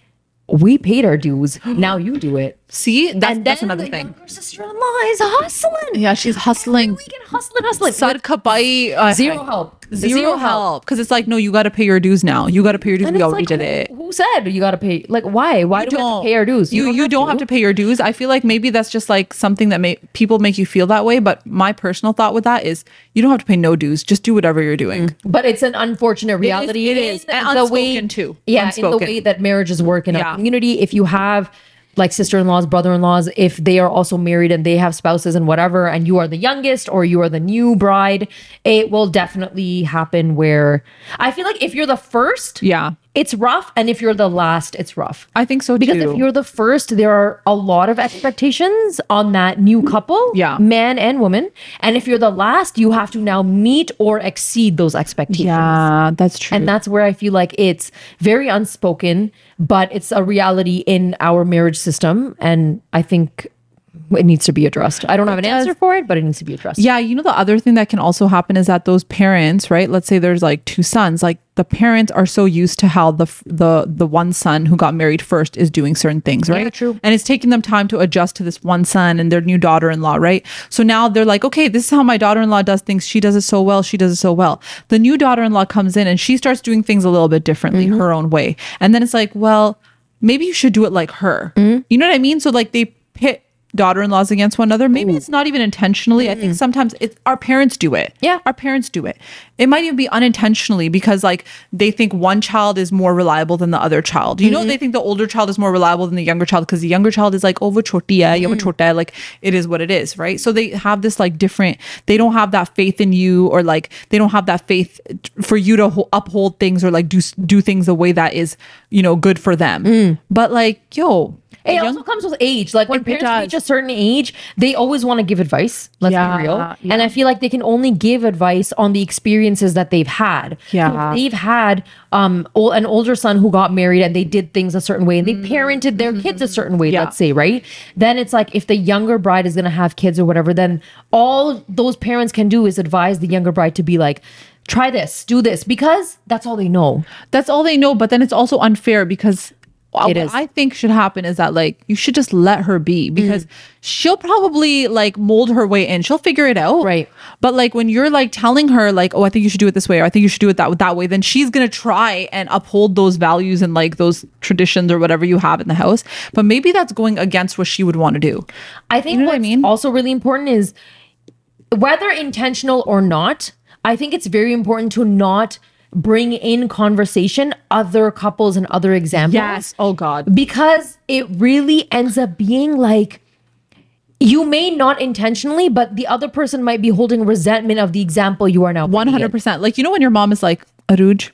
we paid our dues. Now you do it. See, that's another thing. Younger sister-in-law is hustling. Yeah, she's hustling. We can hustling. Sar kabai, Zero help. Zero help. Because it's like, no, you got to pay your dues now. You got to pay your dues. And we already like, did it. Who said you got to pay? Like, why? Why do we have to pay our dues? You don't have to pay your dues. I feel like maybe that's just like something that people make you feel that way. But my personal thought with that is you don't have to pay no dues. Just do whatever you're doing. But it's an unfortunate reality. It is. And unspoken too. Yeah, in the way that marriages work in our community. If you have like sister-in-laws, brother-in-laws, if they are also married and they have spouses and whatever, and you are the youngest or you are the new bride, it will definitely happen where I feel like if you're the first, it's rough. And if you're the last, it's rough. I think so too. Because if you're the first, there are a lot of expectations on that new couple, man and woman. And if you're the last, you have to now meet or exceed those expectations. Yeah, that's true. And that's where I feel like it's very unspoken, but it's a reality in our marriage system. And I think it needs to be addressed. I don't have an answer for it, but it needs to be addressed. Yeah. You know, the other thing that can also happen is that those parents, right? Let's say there's like 2 sons, like the parents are so used to how the one son who got married first is doing certain things, right? Yeah, true. And it's taking them time to adjust to this one son and their new daughter-in-law, right? So now they're like, okay, this is how my daughter-in-law does things. She does it so well. She does it so well. The new daughter-in-law comes in and she starts doing things a little bit differently, her own way. And then it's like, well, maybe you should do it like her. You know what I mean? So like they pit daughter-in-laws against one another. Maybe it's not even intentionally. I think sometimes our parents do it. Yeah. Our parents do it. It might even be unintentionally because like they think one child is more reliable than the other child. You know, they think the older child is more reliable than the younger child because the younger child is like, oh, wo choti hai, ye wo chota hai. Like it is what it is, right? So they have this like different, they don't have that faith in you or like they don't have that faith for you to uphold things or like do things the way that is, you know, good for them. But like, yo, It also comes with age. Like when parents reach a certain age, they always want to give advice. Let's be real. Yeah. And I feel like they can only give advice on the experiences that they've had. Yeah. So if they've had an older son who got married and they did things a certain way and they parented their kids a certain way, let's say, right? Then it's like if the younger bride is going to have kids or whatever, then all those parents can do is advise the younger bride to be like, try this, do this, because that's all they know. That's all they know. But then it's also unfair because what I think should happen is that like you should just let her be, because she'll probably like mold her way in. She'll figure it out. Right. But like when you're like telling her like, oh, I think you should do it this way, or I think you should do it that way, then she's going to try and uphold those values and like those traditions or whatever you have in the house. But maybe that's going against what she would want to do. I think what I mean? Also really important is whether intentional or not, I think it's very important to not bring in conversation other couples and other examples. Yes. Oh God. Because it really ends up being like, you may not intentionally, but the other person might be holding resentment of the example you are now 100%. Like, you know, when your mom is like, Uruje,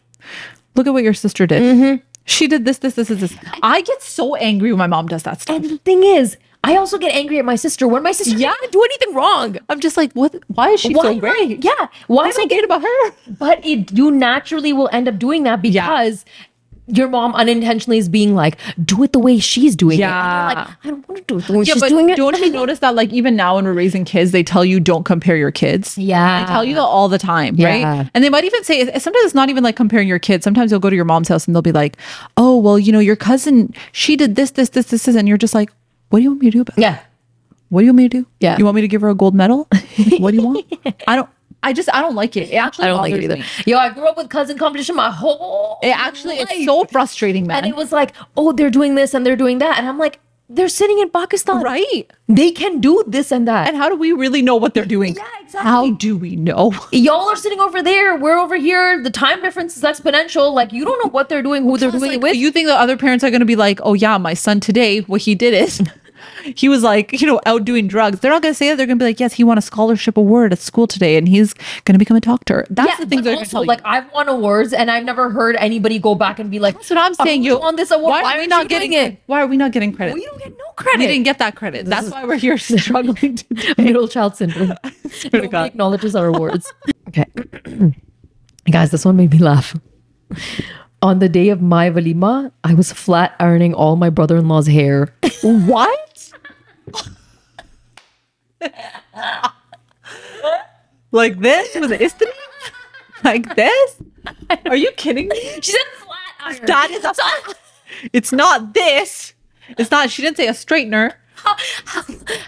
look at what your sister did. She did this. I get so angry when my mom does that stuff. And the thing is, I also get angry at my sister when my sister didn't even do anything wrong. I'm just like, what? Why is she so great? Why am I getting about her? But you naturally will end up doing that because your mom unintentionally is being like, do it the way she's doing it. And you're like, I don't want to do it the way she's doing it. Don't you notice that like even now when we're raising kids, they tell you don't compare your kids? Yeah. They tell you that all the time, right? And they might even say, sometimes it's not even like comparing your kids. Sometimes you'll go to your mom's house and they'll be like, oh, well, you know, your cousin, she did this. And you're just like, what do you want me to do about it? Yeah. What do you want me to do? Yeah. You want me to give her a gold medal? What do you want? I don't like it. I don't like it either. Yo, I grew up with cousin competition my whole life. It's so frustrating, man. And it was like, oh, they're doing this and they're doing that. And I'm like, they're sitting in Pakistan. Right. They can do this and that. And how do we really know what they're doing? Yeah, exactly. How do we know? Y'all are sitting over there. We're over here. The time difference is exponential. Like, you don't know what they're doing, who they're doing it with. You think the other parents are going to be like, oh yeah, my son today, what he did is he was like, you know, out doing drugs. They're not going to say that. They're going to be like, yes, he won a scholarship award at school today and he's going to become a doctor. That's the thing they're going to tell you. Like, I've won awards and I've never heard anybody go back and be like, that's what I'm saying. You won this award. Why are we not getting it? Why are we not getting credit? We don't get no credit. We didn't get that credit. That's why we're here struggling today. Middle child syndrome. Nobody acknowledges our awards. Okay. Guys, this one made me laugh. On the day of my walima, I was flat ironing all my brother-in-law's hair. What? Like this with the istri? Like this? Are you kidding me? She said flat iron. That is it's not this. It's not. She didn't say a straightener.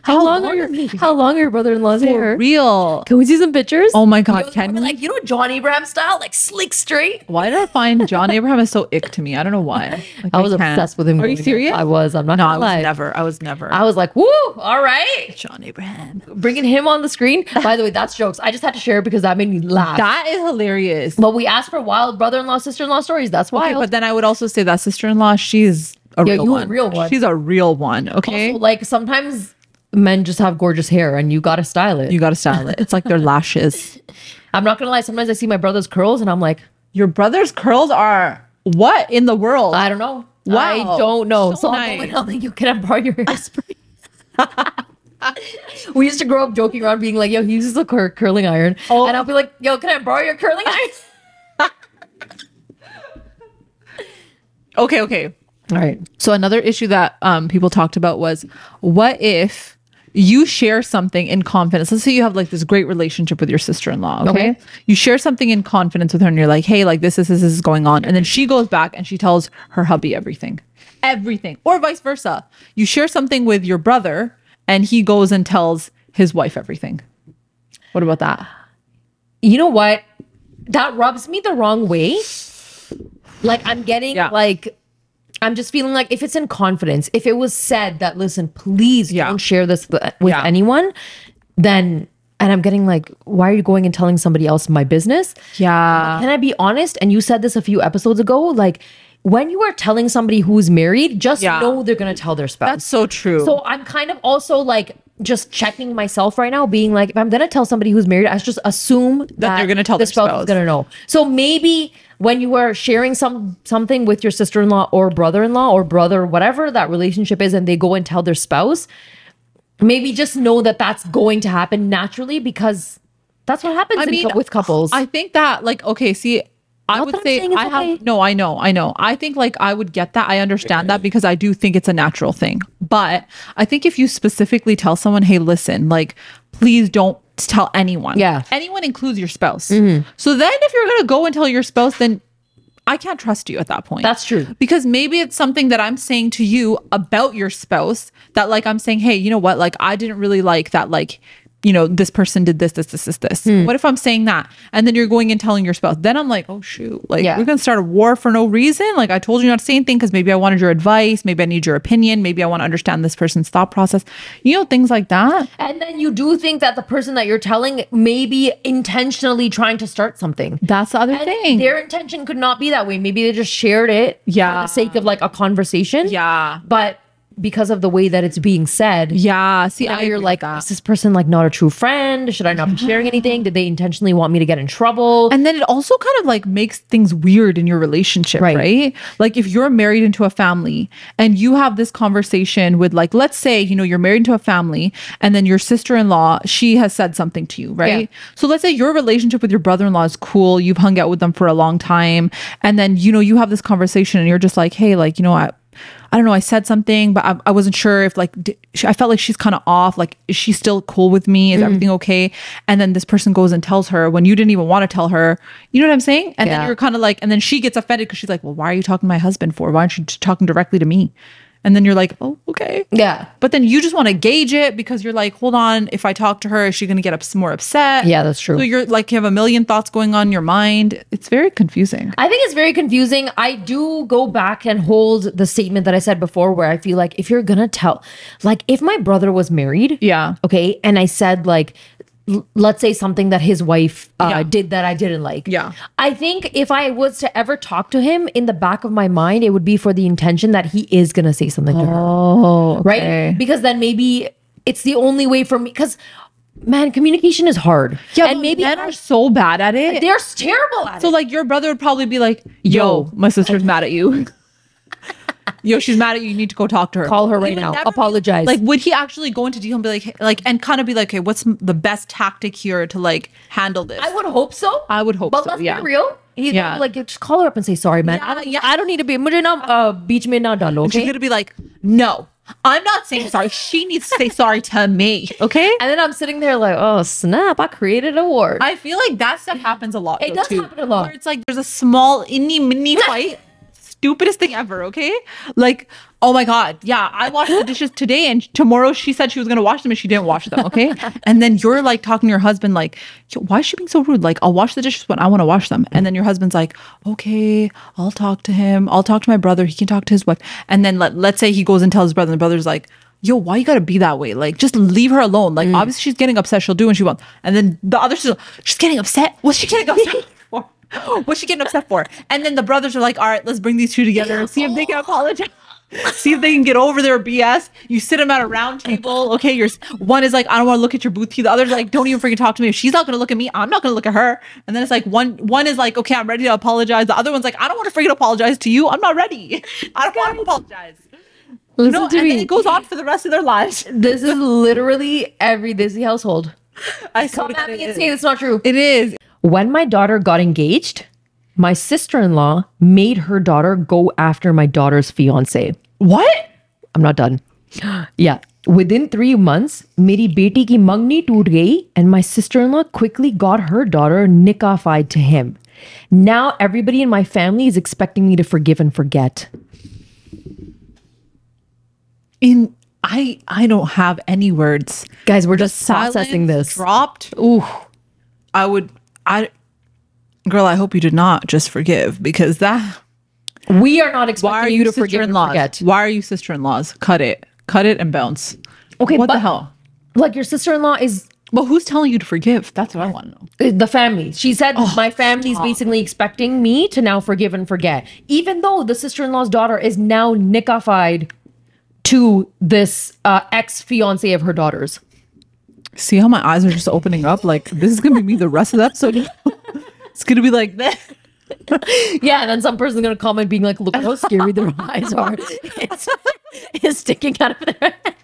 How long are your brother-in-law's hair? Real. Can we see some pictures? Oh my God, can we? Like, you know, John Abraham style, like slick straight. Why did I find John Abraham is so ick to me? I don't know why. Like, I was obsessed with him. Are you serious? I was. I'm not. No, gonna lie. I was never. I was like, woo! All right, John Abraham. Bringing him on the screen. By the way, that's jokes. I just had to share it because that made me laugh. That is hilarious. But we asked for wild brother-in-law, sister-in-law stories. That's why. Okay, but then I would also say that sister-in-law, she's a real one. She's a real one. Okay. Also, like sometimes men just have gorgeous hair and you gotta style it. It's like their lashes. I'm not gonna lie, sometimes I see my brother's curls and I'm like, your brother's curls are what in the world? I don't know. Wow. I don't know. So nice. I'm like, yo, can I borrow your hairspray? We used to grow up joking around being like, yo, he uses a curling iron. Oh. And I'll be like, yo, can I borrow your curling iron? Okay. All right. So another issue that people talked about was, what if you share something in confidence? Let's say you have like this great relationship with your sister-in-law. Okay. You share something in confidence with her and you're like, hey, like this is going on. And then she goes back and she tells her hubby everything. Or vice versa. You share something with your brother and he goes and tells his wife everything. What about that? You know what? That rubs me the wrong way. Like I'm getting like, I'm just feeling like if it's in confidence, if it was said that, listen, please don't share this with anyone, then, and I'm getting like, why are you going and telling somebody else my business? Yeah. Can I be honest? And you said this a few episodes ago, like when you are telling somebody who's married, just know they're going to tell their spouse. That's so true. So I'm kind of also like just checking myself right now, being like, if I'm going to tell somebody who's married, I just assume that they're going to tell the their spouse is going to know. So maybe when you are sharing something with your sister-in-law or brother-in-law or brother, whatever that relationship is, and they go and tell their spouse, maybe just know that that's going to happen naturally, because that's what happens with couples. I think that, like, okay, see, I Not would that I'm say saying it's I have okay. no, I know. I think like I would get that. I understand that because I do think it's a natural thing. But I think if you specifically tell someone, hey, listen, like, please don't tell anyone. Yeah. Anyone includes your spouse. So then if you're gonna go and tell your spouse, then I can't trust you at that point. That's true. Because maybe it's something that I'm saying to you about your spouse that, like, I'm saying, hey, you know what? Like, I didn't really like that, like, you know, this person did this. What if I'm saying that? And then you're going and telling your spouse. Then I'm like, oh, shoot. Like, we're going to start a war for no reason. Like, I told you not to say anything because maybe I wanted your advice. Maybe I need your opinion. Maybe I want to understand this person's thought process. You know, things like that. And then you do think that the person that you're telling may be intentionally trying to start something. That's the other thing. Their intention could not be that way. Maybe they just shared it for the sake of like a conversation. Yeah. But because of the way that it's being said, See, now you're like, is this person like not a true friend? Should I not be sharing anything? Did they intentionally want me to get in trouble? And then it also kind of like makes things weird in your relationship, right? Like if you're married into a family and you have this conversation with, like, let's say, you know, you're married into a family and then your sister-in-law, she has said something to you, right? So let's say your relationship with your brother-in-law is cool. You've hung out with them for a long time. And then, you know, you have this conversation and you're just like, hey, like, you know, I don't know, I said something, but I wasn't sure if, like, I felt like she's kind of off. Like, is she still cool with me? Is everything okay? And then this person goes and tells her when you didn't even want to tell her. You know what I'm saying? And then you're kind of like, and then she gets offended because she's like, well, why are you talking to my husband for? Why aren't you talking directly to me? And then you're like, oh, okay. Yeah. But then you just want to gauge it because you're like, hold on, if I talk to her, is she going to get more upset? Yeah, that's true. So you're like, you have a million thoughts going on in your mind. It's very confusing. I think it's very confusing. I do go back and hold the statement that I said before, where I feel like if you're going to tell, like, if my brother was married, okay, and I said, like, let's say something that his wife did that I didn't like. I think if I was to ever talk to him, in the back of my mind, it would be for the intention that he is going to say something to her. Right? Because then maybe it's the only way for me. Because, man, communication is hard. Yeah, and maybe men are so bad at it. They're terrible at it. So, like, your brother would probably be like, yo, my sister's mad at you. Yo, she's mad at you. You need to go talk to her. Call her right now. Apologize. Like, would he actually go into detail and be like, and kind of be like, okay, what's the best tactic here to, like, handle this? I would hope so. I would hope but so. But let's be real. He's like, just call her up and say sorry, man. I don't need to be. Mujhe na beech mein na dalo. Okay? She's gonna be like, no, I'm not saying sorry. She needs to say sorry to me. Okay. And then I'm sitting there like, oh snap! I created a war. I feel like that stuff happens a lot. It does happen a lot. Where it's like there's a small mini fight. Stupidest thing ever, okay? Like, oh my God, yeah, I washed the dishes today and tomorrow she said she was gonna wash them and she didn't wash them, okay? And then you're like talking to your husband like, why is she being so rude? Like, I'll wash the dishes when I want to wash them. And then your husband's like, okay, I'll talk to him. I'll talk to my brother. He can talk to his wife. And then let's say he goes and tells his brother and the brother's like, yo, why you gotta be that way? Like, just leave her alone. Like, obviously she's getting upset. She'll do what she wants. And then the other sister, she's getting upset. What's she getting upset for? What's she getting upset for? And then the brothers are like, all right, let's bring these two together and see if they can apologize. See if they can get over their BS. You sit them at a round table. Okay, one is like, I don't want to look at your booty. The other's like, don't even freaking talk to me. If she's not going to look at me, I'm not going to look at her. And then it's like, one is like, okay, I'm ready to apologize. The other one's like, I don't want to freaking apologize to you. I'm not ready. I don't want to apologize. Listen to me. And then it goes on for the rest of their lives. This is literally every Disney household. I Come at me and say it's not true. It is. When my daughter got engaged, my sister-in-law made her daughter go after my daughter's fiance. What? I'm not done. Yeah. Within 3 months, मेरी बेटी की मंगनी टूट गई and my sister-in-law quickly got her daughter nikahfied to him. Now everybody in my family is expecting me to forgive and forget. I don't have any words. Guys, we're just processing this. Dropped. Ooh. Girl, I hope you did not just forgive because we are not expecting you to forgive and forget. Why are you sister-in-laws? Cut it and bounce. Okay, what the hell? Like your sister-in-law is. But who's telling you to forgive? That's what I want to know. The family. She said my family's basically expecting me to now forgive and forget, even though the sister-in-law's daughter is now nikahfied to this ex-fiance of her daughter's. See how my eyes are just opening up? Like, this is gonna be me the rest of the episode. It's gonna be like that. Yeah, and then some person's gonna comment being like, look how scary their eyes are. It's sticking out of their head.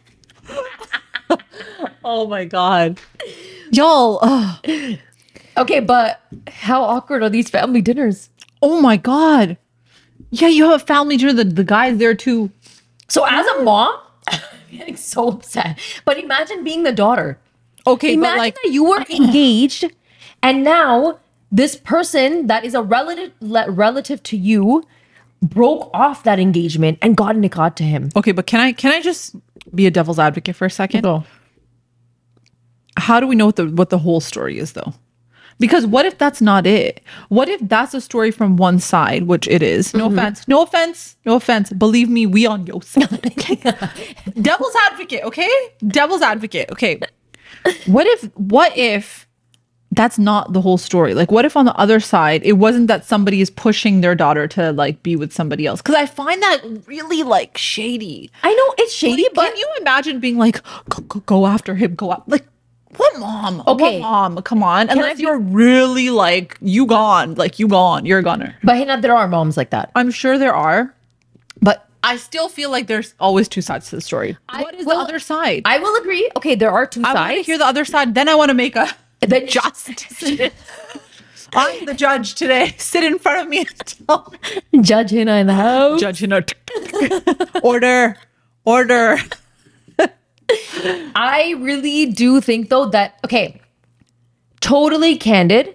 Oh my God. Y'all. Okay, but how awkward are these family dinners? Oh my God. Yeah, you have a family dinner. The guy's there too. So as a mom, I'm getting so upset. But imagine being the daughter. Okay, Imagine but like, that you were engaged and now this person that is a relative to you broke off that engagement and got nikah to him. okay, but can I just be a devil's advocate for a second? Go. How do we know what the whole story is though? Because what if that's not it? What if that's a story from one side, which it is? No offense. No offense. No offense. Believe me, we on your side. Devil's advocate, okay? Devil's advocate. Okay. What if that's not the whole story? Like, what if on the other side, it wasn't that somebody is pushing their daughter to like be with somebody else? Because I find that really like shady. I know it's shady, Like, but can you imagine being like, go after him, go out? Like, what mom? Okay. What mom? Come on. Unless you're really like, you gone. Like, you gone. You're a gunner. but Hina, there are moms like that. I'm sure there are. But I still feel like there's always two sides to the story. What is the other side? I will agree. Okay, there are two I want to sides. hear the other side. Then I want to make a Then justice. I'm the judge today. Sit in front of me and tell me. Judge Hina in the house. Judge, you know. Order. I really do think though that, okay, totally candid,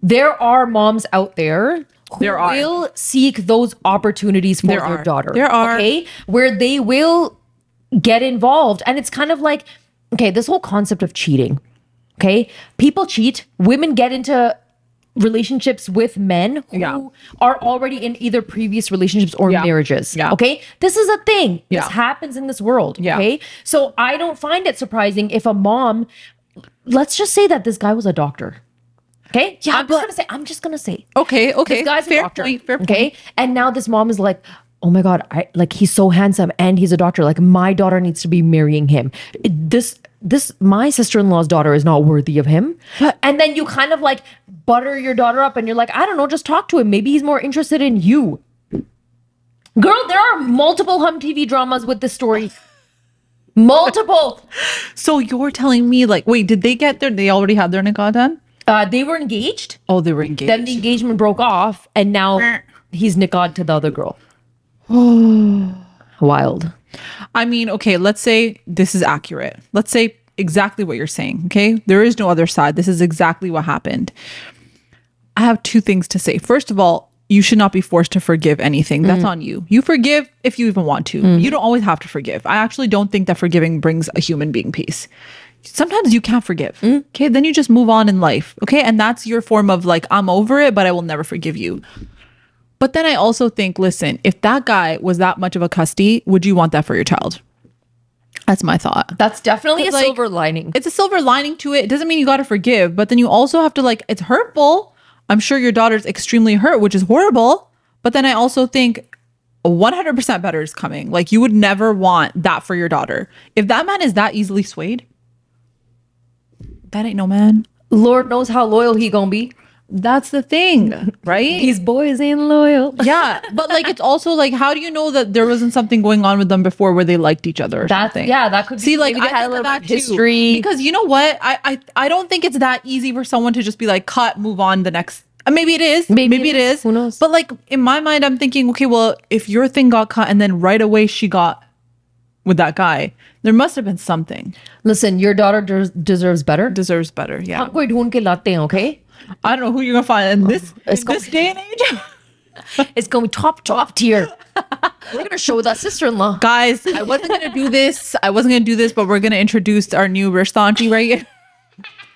there are moms out there who There are. will seek those opportunities for There their are. daughter. There are. Okay, where they will get involved. And it's kind of like, okay, this whole concept of cheating. Okay, people cheat, women get into relationships with men who Yeah. are already in either previous relationships or Yeah. marriages. Yeah. Okay, this is a thing. Yeah. This happens in this world. Yeah. Okay, so I don't find it surprising if a mom, let's just say that this guy was a doctor. Okay, Yeah, I'm just gonna say. Okay. This guy's a Fair doctor. point. Fair point. Okay, and now this mom is like, oh my god, he's so handsome and he's a doctor. Like my daughter needs to be marrying him. My sister-in-law's daughter is not worthy of him. And then you kind of like butter your daughter up and you're like, I don't know, just talk to him. Maybe he's more interested in you. Girl, there are multiple Hum TV dramas with this story. Multiple. So you're telling me, like, wait, did they get they already had their nikah done? They were engaged. Oh, they were engaged. Then the engagement broke off and now he's niqahed to the other girl. Wild. I mean, okay, let's say this is accurate. Let's say exactly what you're saying, okay? There is no other side. This is exactly what happened. I have two things to say. First of all, you should not be forced to forgive anything. That's on you. You forgive if you even want to. You don't always have to forgive. I actually don't think that forgiving brings a human being peace. Sometimes you can't forgive. Okay, then you just move on in life. Okay, and that's your form of like, I'm over it, but I will never forgive you. But then I also think, listen, if that guy was that much of a cussy, would you want that for your child? That's my thought. That's definitely a Like, silver lining. It's a silver lining to it. It doesn't mean you got to forgive, but then you also have to like, it's hurtful. I'm sure your daughter's extremely hurt, which is horrible. But then I also think 100% better is coming. Like you would never want that for your daughter. If that man is that easily swayed, that ain't no man. Lord knows how loyal he gonna be. That's the thing, right? These boys ain't loyal. Yeah, but like it's also like, how do you know that there wasn't something going on with them before where they liked each other or something? Yeah, that could be. See, like maybe I they had a think little that bit too. of history. Because you know what, I don't think it's that easy for someone to just be like, cut, move on the next. Maybe it is. Maybe it is. Who knows? But like in my mind, I'm thinking, okay, well, if your thing got cut and then right away she got with that guy, there must have been something. Listen, your daughter deserves better. Deserves better. Yeah. हम कोई ढूंढ के लाते हैं, okay? I don't know who you're gonna find in this day and age. It's gonna be top tier. We're gonna show that sister-in-law. Guys, I wasn't gonna do this. But we're gonna introduce our new Rishta auntie right here.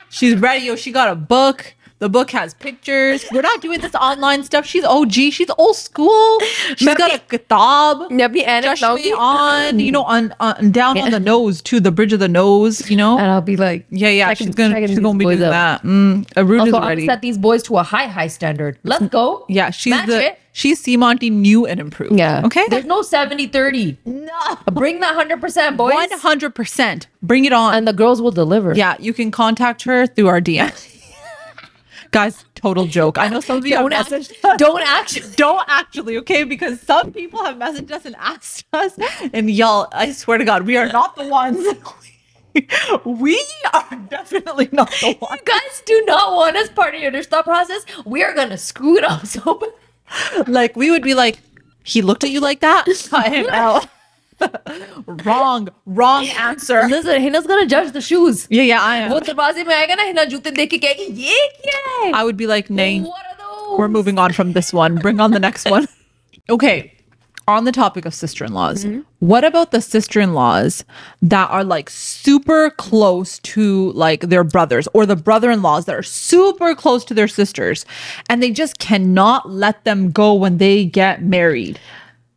She's ready. Yo, she got a book. The book has pictures. We're not doing this online stuff. She's OG. She's old school. She's got a kitab. मैं अपनी ऐनक Especially लाऊंगी. on, you know, on down on the nose too, the bridge of the nose, you know. And I'll be like, Yeah. checking She's gonna these be doing boys that. up. Aruja's Also, I'm ready. set these boys to a high standard. Let's go. Yeah, Match it. she's Seamonty new and improved. Yeah. Okay. There's no 70-30. No. Bring that 100%, boys. 100%. Bring it on. And the girls will deliver. Yeah, you can contact her through our DM. Guys, total joke. I know some of you Don't have act- messaged us. don't Actually, okay? Because some people have messaged us and asked us, and y'all, I swear to God, we are not the ones. We are definitely not the ones. You guys do not want us part of your thought process. We are gonna screw it up so bad. Like, we would be like, he looked at you like that? Cut him out. Wrong answer. Listen, Hina's gonna judge the shoes. Yeah, I am. वो दरवाजे में आएगा ना हिना जूते देख के कहेगी ये क्या है? I would be like, nay, What are those? we're moving on from this one. Bring on the next one. Okay. On the topic of sister-in-laws, what about the sister-in-laws that are like super close to like their brothers, or the brother-in-laws that are super close to their sisters, and they just cannot let them go when they get married?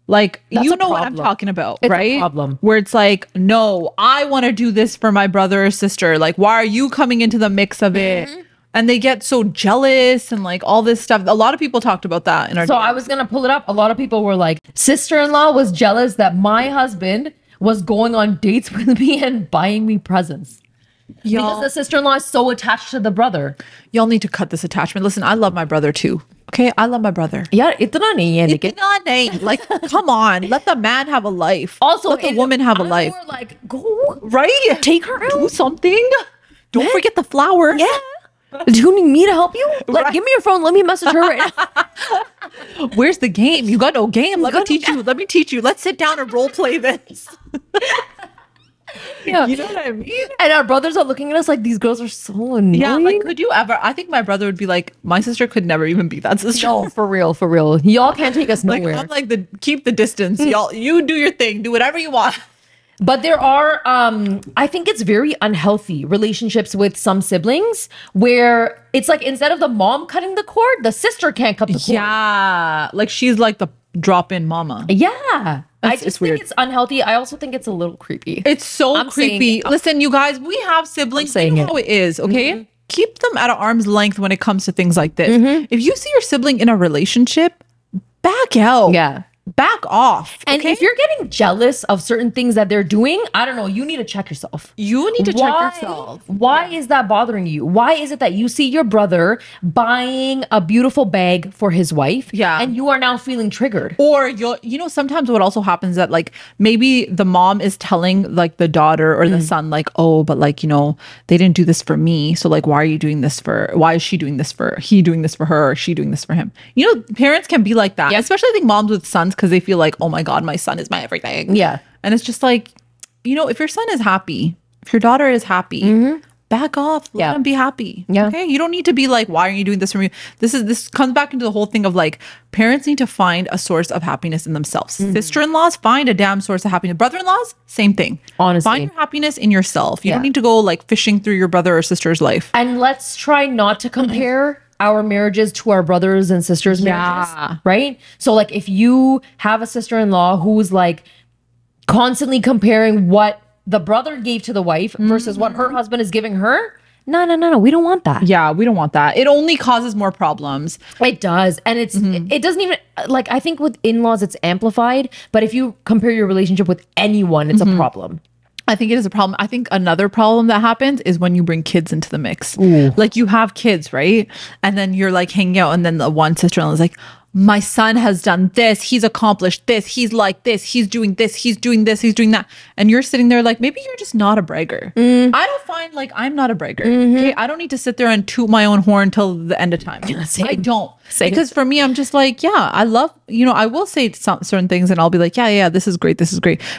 Like, That's you a know what I'm problem. talking about, It's a right? problem. Where it's like, no, I want to do this for my brother or sister. Like, why are you coming into the mix of it? And they get so jealous and like all this stuff. A lot of people talked about that in our So I was gonna pull it up. A lot of people were like, sister-in-law was jealous that my husband was going on dates with me and buying me presents. Because y'all, the sister-in-law is so attached to the brother. y'all need to cut this attachment. Listen, I love my brother too. Okay, I love my brother. Yeah, itna nahi hai, lekin. Not name. Like, come on, let the man have a life. Also, let the woman have a life. Or like, go Right? take her Do out. something. Don't forget the flowers. Yeah. Do you need me to help you? Like, Right. give me your phone. Let me message her right now. Where's the game? You got no game. Let me got no teach you. Let me teach you. Let's sit down and role play this. Yeah. You know what I mean? And our brothers are looking at us like these girls are so annoying. Yeah, like, could you ever? I think my brother would be like, my sister could never even be that sister. No, for real, for real. Y'all can't take us Like, nowhere. I'm like, keep the distance. Y'all, you do your thing. Do whatever you want. But there are, I think it's very unhealthy relationships with some siblings where it's like instead of the mom cutting the cord, the sister can't cut the cord. Yeah, like she's like the drop-in mama. Yeah. I It's just think weird. it's unhealthy. I also think it's a little creepy. It's so I'm saying creepy. it. Listen, you guys, we have siblings. I'm saying You know it. how it is, okay? Keep them at arm's length when it comes to things like this. Mm-hmm. If you see your sibling in a relationship, back out. Yeah. Back off. And okay? if you're getting jealous of certain things that they're doing, I don't know, you need to check yourself. you need to check yourself. Why is that bothering you? Why is it that you see your brother buying a beautiful bag for his wife? Yeah. And you are now feeling triggered. Or you know, sometimes what also happens that like maybe the mom is telling like the daughter or the son like, oh, but like, you know, they didn't do this for me. So like, why are you doing this why is she doing this for, he doing this for her, or she doing this for him? You know, parents can be like that. Yep. Especially I think moms with sons, because they feel like, oh my God, my son is my everything. Yeah. And it's just like, you know, if your son is happy, if your daughter is happy, back off. Let Yeah. them be happy. Yeah. Okay. You don't need to be like, why are you doing this for me? This comes back into the whole thing of like, parents need to find a source of happiness in themselves. Sister-in-laws, find a damn source of happiness. Brother-in-laws, same thing. Honestly. Find your happiness in yourself. You Yeah. don't need to go like fishing through your brother or sister's life. And let's try not to compare our marriages to our brothers and sisters' marriages. Yeah. Right? So like if you have a sister-in-law who's like constantly comparing what the brother gave to the wife versus what her husband is giving her, no. We don't want that. Yeah, we don't want that. It only causes more problems. It does. And it doesn't even like I think with in-laws it's amplified, but if you compare your relationship with anyone, it's a problem. I think it is a problem. I think another problem that happens is when you bring kids into the mix. Like you have kids, right? And then you're like hanging out, and then the one sister-in-law is like, my son has done this, he's accomplished this, he's like this, he's doing this, he's doing this, he's doing that. And you're sitting there like, maybe you're just not a bragger. I don't find like I'm not a bragger. Okay. I don't need to sit there and toot my own horn till the end of time. same. I don't. Same. Because for me, I'm just like, yeah, I love, you know, I will say certain things and I'll be like, yeah, this is great.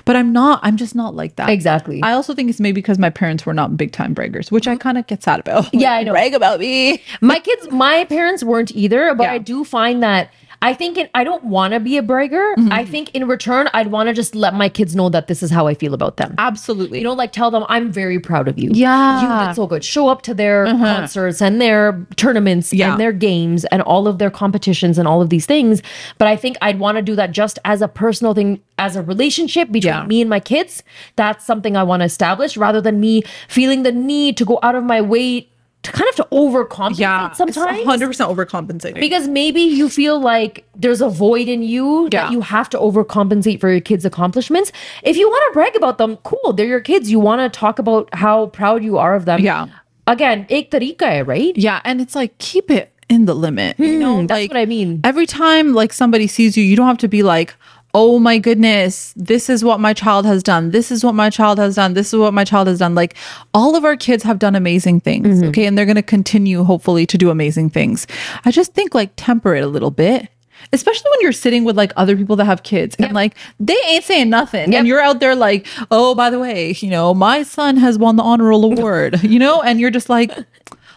But I'm just not like that. Exactly. I also think it's maybe because my parents were not big time braggers, which I kind of get sad about. Yeah, I know. Brag about me. My parents weren't either, but Yeah. I do find that I think I don't want to be a bragger. I think in return, I'd want to just let my kids know that this is how I feel about them. Absolutely. You know, like tell them I'm very proud of you. Yeah. You did so good. Show up to their concerts and their tournaments Yeah. and their games and all of their competitions and all of these things. But I think I'd want to do that just as a personal thing, as a relationship between Yeah. me and my kids. That's something I want to establish rather than me feeling the need to go out of my way to kind of to overcompensate yeah. sometimes. It's 100% overcompensating. Because maybe you feel like there's a void in you Yeah. that you have to overcompensate for your kids' accomplishments. If you want to brag about them, cool. They're your kids. You want to talk about how proud you are of them. Yeah. again, ek tarika hai, right? Yeah, and it's like, keep it in the limit. You know, that's like, what I mean. Every time like somebody sees you, you don't have to be like, oh my goodness, this is what my child has done. This is what my child has done. This is what my child has done. Like, all of our kids have done amazing things. Okay. And they're going to continue, hopefully, to do amazing things. I just think like temper it a little bit. Especially when you're sitting with like other people that have kids and like they ain't saying nothing. And you're out there like, oh, by the way, you know, my son has won the honor roll award, you know, and you're just like,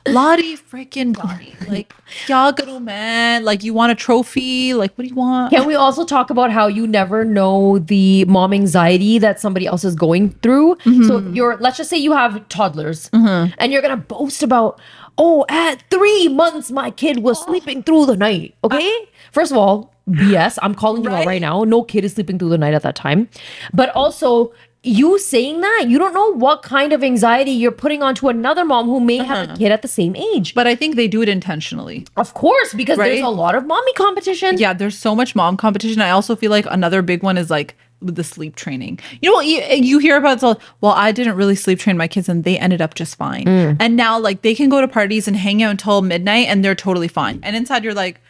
Lottie freaking Dottie. Like, kya karo man? Like, you want a trophy? Like, what do you want? Can we also talk about how you never know the mom anxiety that somebody else is going through? So let's just say you have toddlers and you're going to boast about, oh, at 3 months, my kid was sleeping through the night. Okay. First of all, BS. I'm calling you out right now. No kid is sleeping through the night at that time. But also, you saying that, you don't know what kind of anxiety you're putting onto another mom who may have a kid at the same age. But I think they do it intentionally. Of course, because there's a lot of mommy competition. Yeah, there's so much mom competition. I also feel like another big one is like with the sleep training. You know, you hear about, well, I didn't really sleep train my kids and they ended up just fine. And now like they can go to parties and hang out until midnight and they're totally fine. And inside you're like,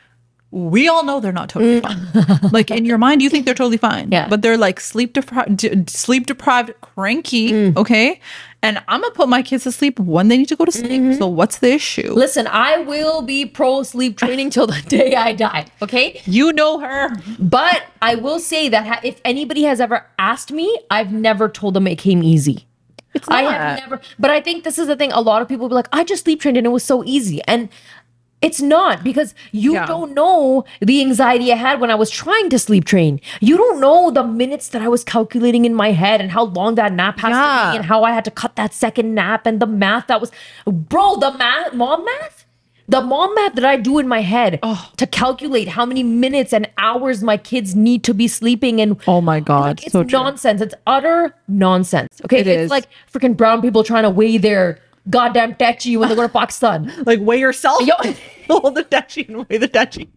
we all know they're not totally fine. Like in your mind, you think they're totally fine. Yeah. But they're like sleep deprived, cranky. Okay. And I'm going to put my kids to sleep when they need to go to sleep. So what's the issue? Listen, I will be pro sleep training till the day I die. Okay. You know her. But I will say that if anybody has ever asked me, I've never told them it came easy. I have never. But I think this is the thing. A lot of people will be like, I just sleep trained and it was so easy. And it's not, because you don't know the anxiety I had when I was trying to sleep train. You don't know the minutes that I was calculating in my head and how long that nap has to be and how I had to cut that second nap and the math that was, bro, the mom math that I do in my head to calculate how many minutes and hours my kids need to be sleeping. And oh my God, like, it's nonsense. It's utter nonsense. Okay. It's like freaking brown people trying to weigh their goddamn tachi when they go to Pakistan. Like, weigh yourself. Hold the tachi and weigh the tachi.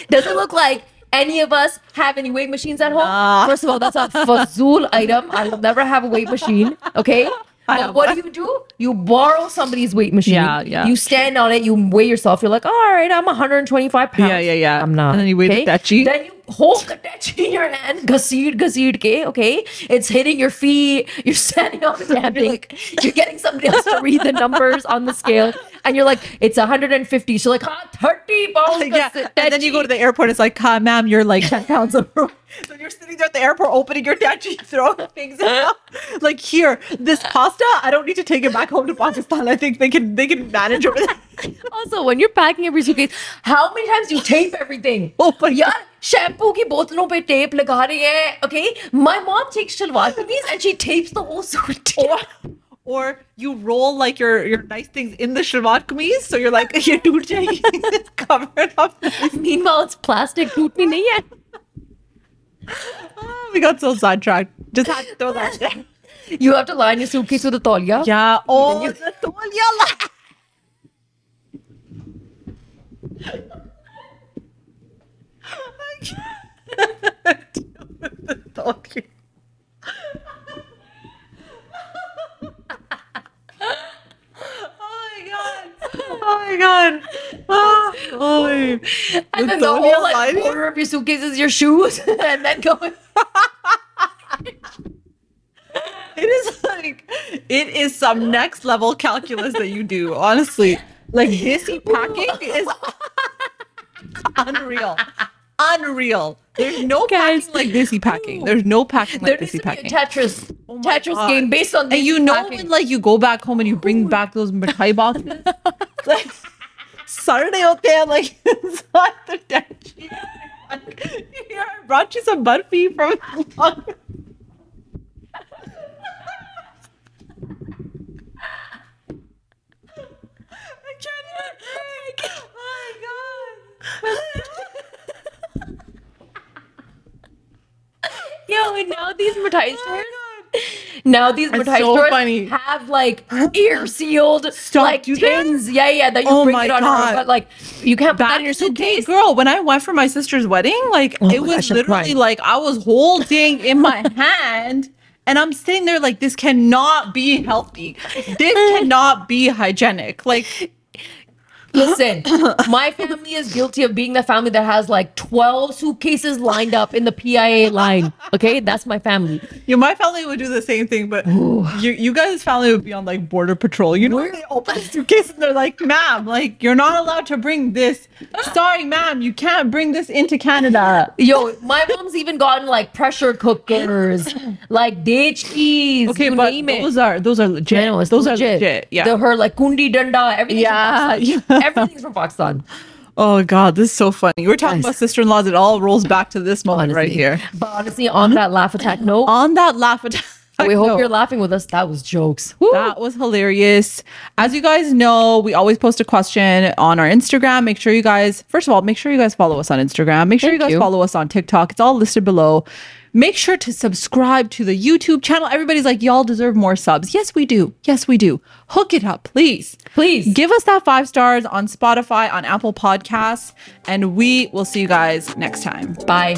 Does it look like any of us have any weight machines at home? First of all, that's a fazul item. I will never have a weight machine. Okay. But what do? You borrow somebody's weight machine. Yeah. You stand on it. You weigh yourself. You're like, all right, I'm 125 pounds. Yeah. I'm not. And then you weigh the tachi. Then you hold the tachi in your hand. Ghaseed ke. Okay. It's hitting your feet. You're standing on the damn thing. You're getting somebody else to read the numbers on the scale. And you're like, it's 150. So like, 30 pounds. And then you go to the airport. It's like, ma'am, you're like 10 pounds over. So you're sitting there at the airport opening your tachi, throwing things out. Like, here, this pasta, I don't need to take it back home to Pakistan. I think they can manage over there. Also, when you're packing every suitcase, how many times do you tape everything? Oh, but yeah, shampoo ki botlon pe tape laga rahi hai. Okay, my mom takes shalwar kameez and she tapes the whole suit. Or you roll like your nice things in the shalwar kameez, so you're like, ye toot jayegi. It's covered up. Meanwhile, it's plastic. Tootni nahi hai. Oh, we got so sidetracked. Just had to throw that there. You have to line your suitcase with a tauliya. Yeah. Oh, the tauliya. The tauliya. Oh my god. And then the whole like corner of your suitcase is your shoes. And then going. It is some next level calculus that you do, honestly. Like, this packing is unreal. There's no packing like this packing. There's no packing like this packing. Tetris game based on this. And you know packing. When like you go back home and you bring back those mithai boxes, like Saturday hote hain, like inside the tachi. Here, I brought you some barfi from Yo, and now these mithai stores, have like ear sealed like tins. Yeah, that you bring it on home, but like you can't put that in your suitcase. Girl, when I went for my sister's wedding, like it was literally like I was holding in my hand And I'm sitting there like, this cannot be healthy. This cannot be hygienic. Like, listen, my family is guilty of being the family that has like 12 suitcases lined up in the PIA line. Okay, that's my family. Yeah, my family would do the same thing, but you guys' family would be on like border patrol. You know, they open a suitcase and they're like, "Ma'am, like you're not allowed to bring this. Sorry, ma'am, you can't bring this into Canada." Yo, my mom's even gotten like pressure cookers, like dechis. Okay, you but name it. those are legit. I know, it's Those legit. are legit. Yeah. Her like kundi danda, everything. Yeah. Everything's from Pakistan. Oh God, this is so funny. We're talking about sister-in-laws. It all rolls back to this moment right here. But honestly, on that laugh attack note, On that laugh attack. we hope you're laughing with us. That was jokes. Woo. That was hilarious. As you guys know, we always post a question on our Instagram. Make sure you guys, first of all, make sure you guys follow us on Instagram. Make sure you guys follow us on TikTok. It's all listed below. Make sure to subscribe to the YouTube channel. Everybody's like, y'all deserve more subs. Yes, we do. Yes, we do. Hook it up, please. Please. Give us that 5 stars on Spotify, on Apple Podcasts, and we will see you guys next time. Bye.